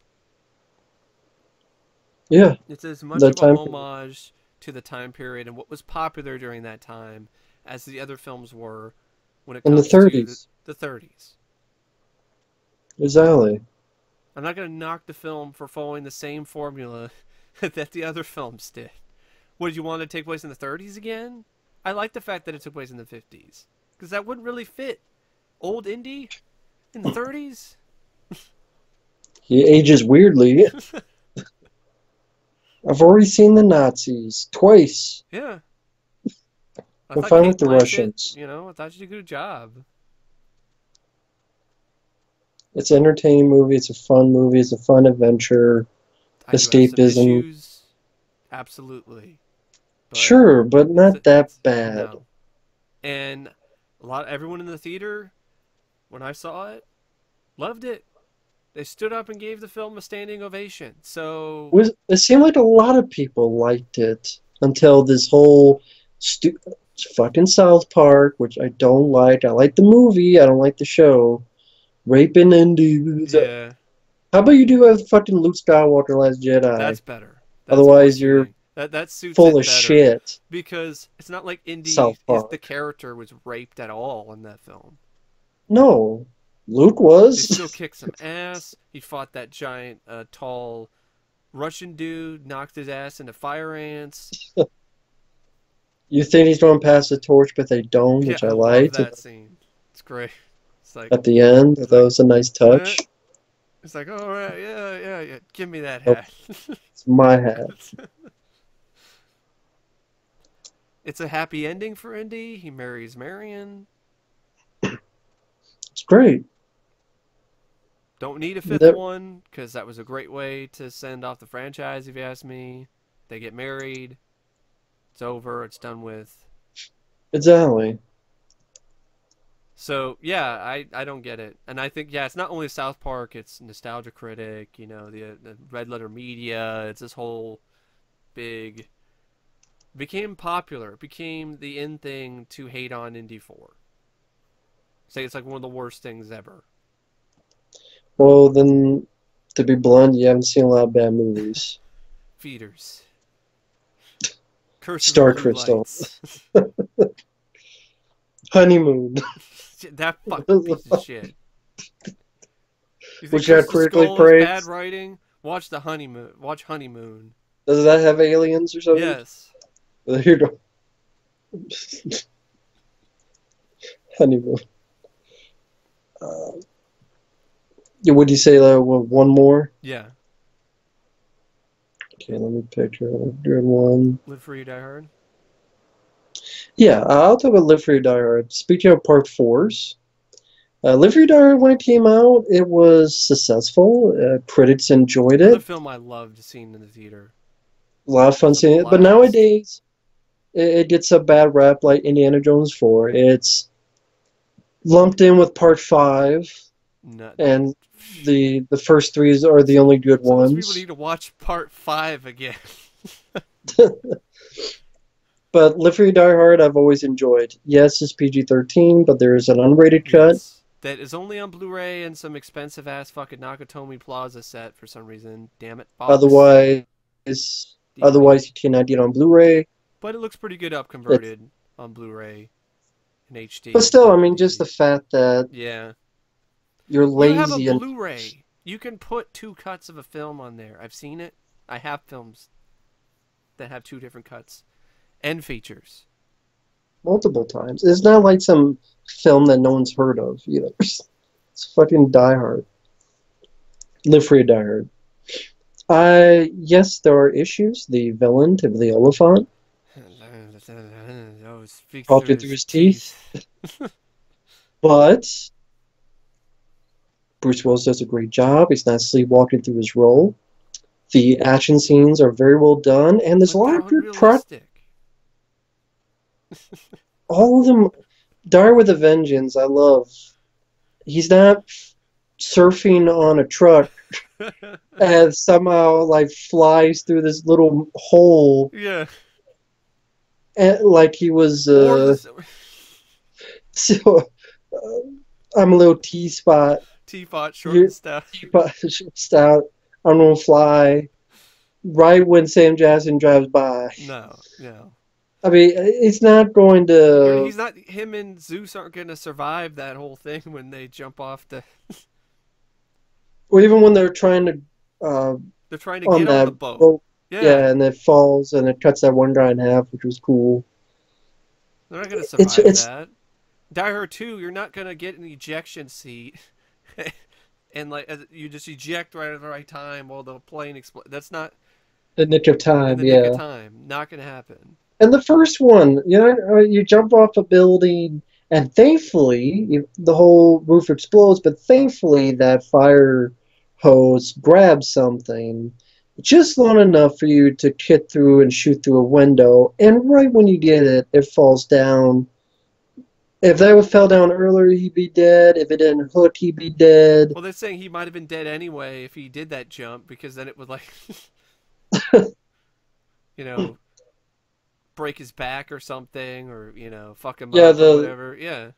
Yeah, It's as much that of a time period. homage to the time period and what was popular during that time as the other films were when it In the comes to 30s. the 30s. Exactly. I'm not going to knock the film for following the same formula that the other films did. Would you want to take place in the 30s again? I like the fact that it took place in the 50s because that wouldn't really fit old Indy in the 30s. He ages weirdly. I've already seen the Nazis twice. Yeah, I I'm thought fine with Kate the Blanchett. Russians. I thought she did a good job. It's an entertaining movie. It's a fun movie. It's a fun adventure. I do have some Escapism. issues, absolutely, but Sure, but not that it's bad. no. And everyone in the theater when I saw it loved it. They stood up and gave the film a standing ovation. So It seemed like a lot of people liked it until this whole stu- fucking South Park, which I don't like. I like the movie. I don't like the show. Raping Indians. yeah, How about you do a fucking Luke Skywalker Last Jedi? that's better. That's more Otherwise, you're suiting. That suits full it of better shit. because it's not like Indy South is the Park. character was raped at all in that film. No, Luke He still was. kicked some ass. He fought that giant, tall Russian dude, knocked his ass into fire ants. You think he's going to pass the torch, but they don't, Yeah, which I I love liked. that scene. It's great. It's like, At the end, that it's like, was a nice eh. touch. It's like, all right, yeah, yeah, yeah. Give me that Nope, hat. it's my hat. It's a happy ending for Indy. He marries Marion. It's great. Don't need a fifth That, one because that was a great way to send off the franchise. If you ask me, they get married. It's over. It's done with. exactly. So yeah, I don't get it, and I think yeah, it's not only South Park, it's Nostalgia Critic, the Red Letter Media. It's this whole big became popular, became the in thing to hate on Indy 4. Say it's like one of the worst things ever. Well, then, to be blunt, you haven't seen a lot of bad movies. Feeders, Curse of the Star Blue Crystal. Lights, Honeymoon. that fucking piece of shit. You think Which got Crystal critically Skull is bad praised. writing? Watch the Honeymoon. Watch Honeymoon. Does that have aliens or something? Yes. Here you go. Honeymoon. Uh, yeah, would you say one more? Yeah. Okay, let me picture a good one. Live Free, Die Hard. Yeah, I'll talk about Live Free or Die Hard. Speaking of part fours, Live Free or Die Hard, when it came out, it was successful. Critics enjoyed Another it. film I loved seeing in the theater. A lot of It fun was a seeing it. But blast. nowadays, it gets a bad rap like Indiana Jones 4. It's lumped in with part 5, No, and the first three are the only good some of those people ones. need to watch part 5 again. But Live Free or Die Hard, I've always enjoyed. Yes, it's PG-13, but there is an unrated cut. Yes. That is only on Blu-ray and some expensive ass fucking Nakatomi Plaza set for some reason. Damn it, box Otherwise, DVD. otherwise you cannot get it on Blu-ray. But it looks pretty good up It's, converted on Blu-ray and but HD still, I and mean, just the DVD. fact that Yeah. you're You have a lazy and Blu-ray. You can put 2 cuts of a film on there. I've seen it. I have films that have 2 different cuts and features. multiple times. It's not like some film that no one's heard of either. It's fucking Die Hard. Live Free or Die Hard. Yes, there are issues. The villain, the Oliphant, Oh, speak through talking through his his teeth. teeth. But Bruce Willis does a great job. He's not sleepwalking through his role. The action scenes are very well done, and there's a But lot they're of good prep. unrealistic. All of them. Die with a Vengeance, I love. He's not surfing on a truck and somehow like flies through this little hole Yeah. and, like he was Or this so I'm a little T spot. teapot short You're and stout. T spot stout. I'm gonna fly right when Sam Jackson drives by. No, no. I mean, it's not going He's to. not. Him and Zeus aren't going to survive that whole thing when they jump off the. Or even when they're trying to uh, They're trying to on get on that the boat. boat, Yeah, yeah, and it falls and it cuts that one guy in half, which was cool. they're not going to It's survive it's that. Die Hard 2, you're not going to get an ejection seat. And like you just eject right at the right time while the plane explodes. That's not the nick of in time, the nick of yeah. time. Not going to happen. And the first one, you jump off a building, and thankfully, the whole roof explodes, but thankfully, that fire hose grabs something just long enough for you to get through and shoot through a window. And right when you get it, it falls down. If that would fell down earlier, he'd be dead. If it didn't hook, he'd be dead. Well, they're saying he might have been dead anyway if he did that jump because then it would like, you know, break his back or something or fuck him Yeah, up or the whatever. Yeah.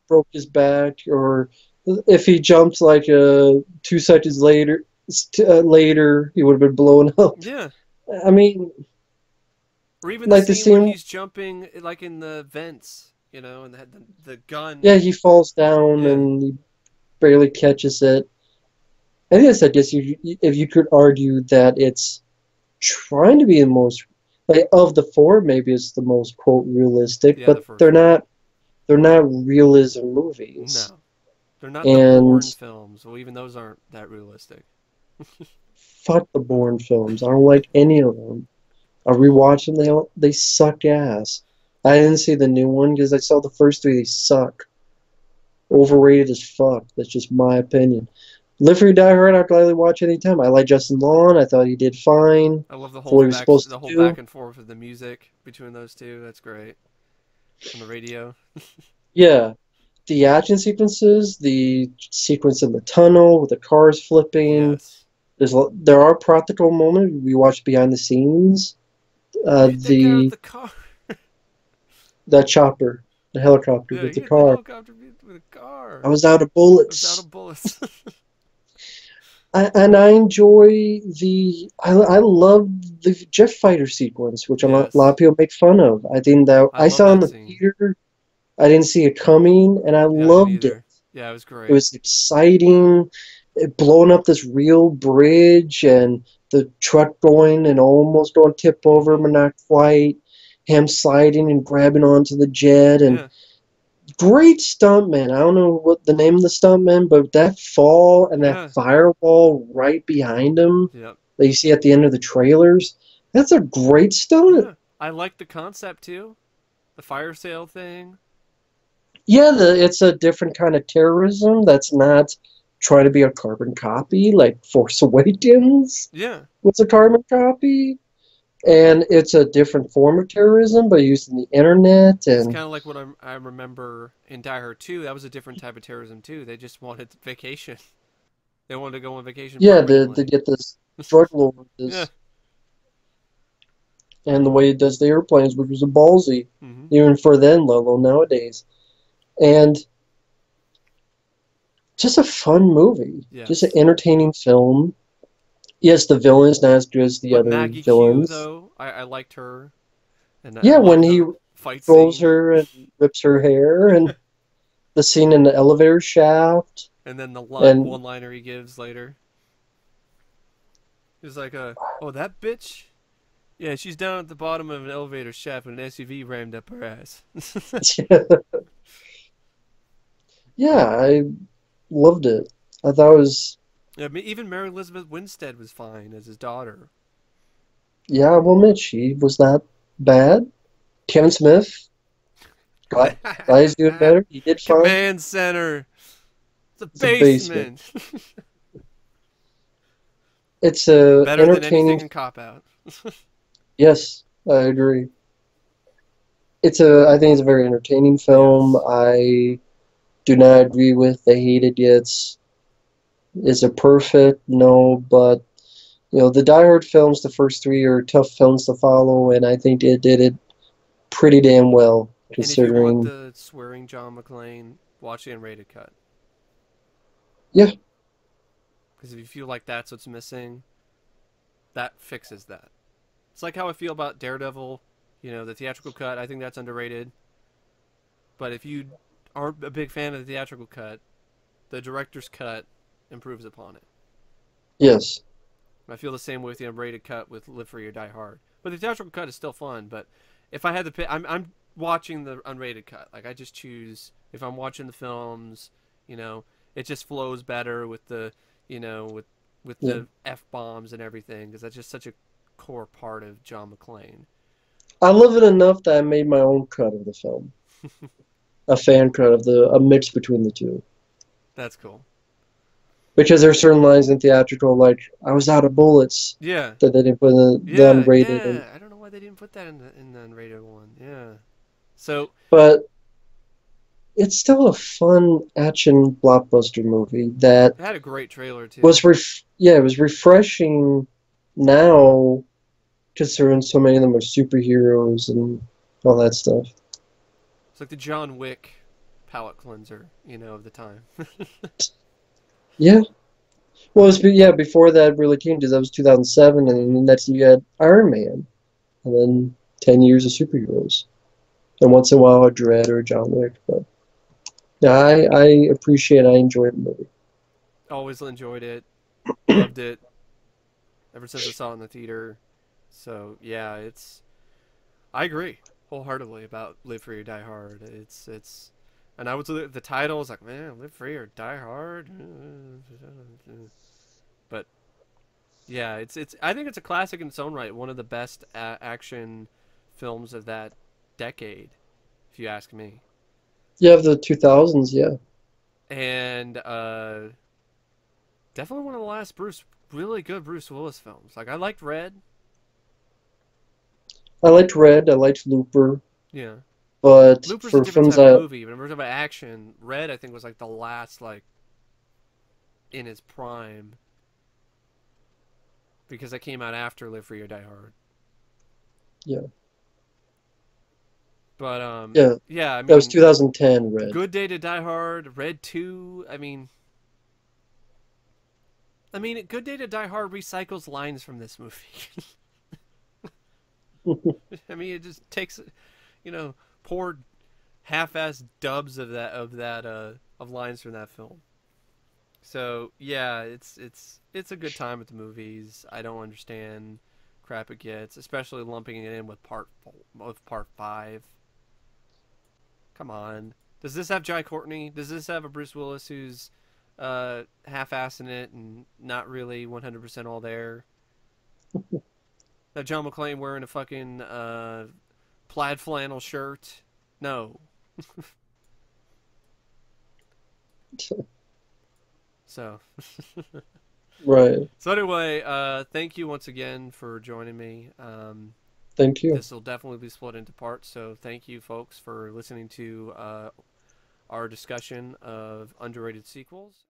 broke his back, or if he jumped like 2 seconds later, he would have been blown up. Yeah. I mean, Or even the like the scene where scene, he's jumping like in the vents, and the gun. yeah, he falls down Yeah. and he barely catches it. I guess if you could argue that it's trying to be the most, like, of the four, maybe it's the most quote realistic, Yeah, the but first one. they're not realism movies. No. They're not the And Bourne films. Well, even those aren't that realistic. fuck the Bourne films. I don't like any of them. I rewatched them. They suck ass. I didn't see the new one because I saw the first three. They suck. Overrated as fuck. That's just my opinion. Live Free Die Hard, I'd gladly watch anytime. I like Justin Long. I thought he did fine I love for what he was supposed the to whole do. back and forth of the music between those two. That's great on the radio. Yeah, the action sequences, the sequence in the tunnel with the cars flipping. Yes. There are practical moments. We watch behind the scenes. Where did they get out of The the car? that chopper, the helicopter Yeah, with he the hit the car. helicopter with a car. I was out of I was out bullets. of bullets. And I enjoy I love the jet fighter sequence, which a lot Yes. of people make fun of. I think that I I love saw in that the scene. theater. I didn't see it coming, and I Yeah, I didn't loved it. either. Yeah, it was It great. was exciting, it blowing up this real bridge, and the truck going and almost going tip over, Mm-hmm. but not quite. Him sliding and grabbing onto the jet, and Yeah. great stuntman. I don't know what the name of the stuntman, but that fall and that Yeah. fireball right behind him Yep. that you see at the end of the trailers, that's a great stunt. Yeah. I like the concept too. The fire sale thing. Yeah, it's a different kind of terrorism that's not trying to be a carbon copy like Force Awakens Yeah. was a carbon copy. And it's a different form of terrorism, but using the internet It's and kind of like what I remember in Die Hard 2. That was a different type of terrorism too. They just wanted vacation. They wanted to go on vacation yeah, to permanently. get this drug lord Yeah. this and the way it does the airplanes, which was a ballsy, Mm-hmm. even for then level nowadays. And just a fun movie, just an Yes. entertaining film. Yes, the villain is not as good as the But other Maggie Q villains. though, I liked her, and I Yeah, when love he the fight throws scene, her and rips her hair, and the scene in the elevator shaft, and then the and one liner he gives later. He's like, oh that bitch. Yeah, she's down at the bottom of an elevator shaft when an SUV rammed up her ass. yeah, I loved it. I thought it was, Yeah, I mean, even Mary Elizabeth Winstead was fine as his daughter. yeah, I will admit she was not bad. Kevin Smith, glad, glad he's doing better. He did fine. Command center. The It's a basement. basement. It's a Better than anything entertaining. in Cop Out. Yes, I agree. I think it's a very entertaining film. Yes. I do not agree with. They hated it. Is it perfect? No, but the Die Hard films, the first three are tough films to follow, and I think it did it pretty damn well, And if you want considering. the swearing John McClane, watch the unrated cut. Yeah, Because if you feel like that's what's missing, that fixes that. It's like how I feel about Daredevil, the theatrical cut. I think that's underrated. But if you aren't a big fan of the theatrical cut, the director's cut improves upon it. yes, I feel the same way with the unrated cut with Live Free or Die Hard. But the theatrical cut is still fun. But if I had to pick, I'm watching the unrated cut. Like I just choose if I'm watching the films, it just flows better with the, with yeah. the f bombs and everything because that's just such a core part of John McClane. I love it enough that I made my own cut of the film, a fan cut of a mix between the two. That's cool. Because there are certain lines in theatrical, like "I was out of bullets," Yeah, that they didn't put in the yeah, unrated, and yeah. I don't know why they didn't put that in the unrated one. Yeah. So but it's still a fun action blockbuster movie that it had a great trailer too. was it was refreshing now, considering so many of them are superheroes and all that stuff. It's like the John Wick palate cleanser, of the time. Yeah. Well, before that really came to that was 2007, and then next you had Iron Man, and then 10 years of superheroes, and once in a while a Dread or a John Wick. But yeah, I enjoyed the movie. Always enjoyed it, loved it ever since I saw it in the theater. So yeah, I agree wholeheartly about Live Free or Die Hard. And I was the title was like, man, Live Free or Die Hard. But yeah, it's I think it's a classic in its own right. One of the best action films of that decade, if you ask me. You have the 2000s, yeah. And definitely one of the last really good Bruce Willis films. Like I liked Red. I liked Red, I liked Looper, Yeah. but Looper's a for different films type of that movie, but in terms of action, Red I think was like the last like in his prime because that came out after Live Free or Die Hard. yeah, But yeah, yeah, I that was mean, 2010 Red. Good Day to Die Hard, Red 2. I mean, Good Day to Die Hard recycles lines from this movie. I mean, it just takes, poor half-ass dubs of lines from that film. So yeah, it's a good time at the movies. I don't understand crap it gets, especially lumping it in with part five. Come on, does this have Jai Courtney? Does this have a Bruce Willis who's half-assing it and not really 100% all there? That John McClane wearing a fucking plaid flannel shirt? No. So Right. So anyway, thank you once again for joining me. Thank you. This will definitely be split into parts, so thank you folks for listening to our discussion of underrated sequels.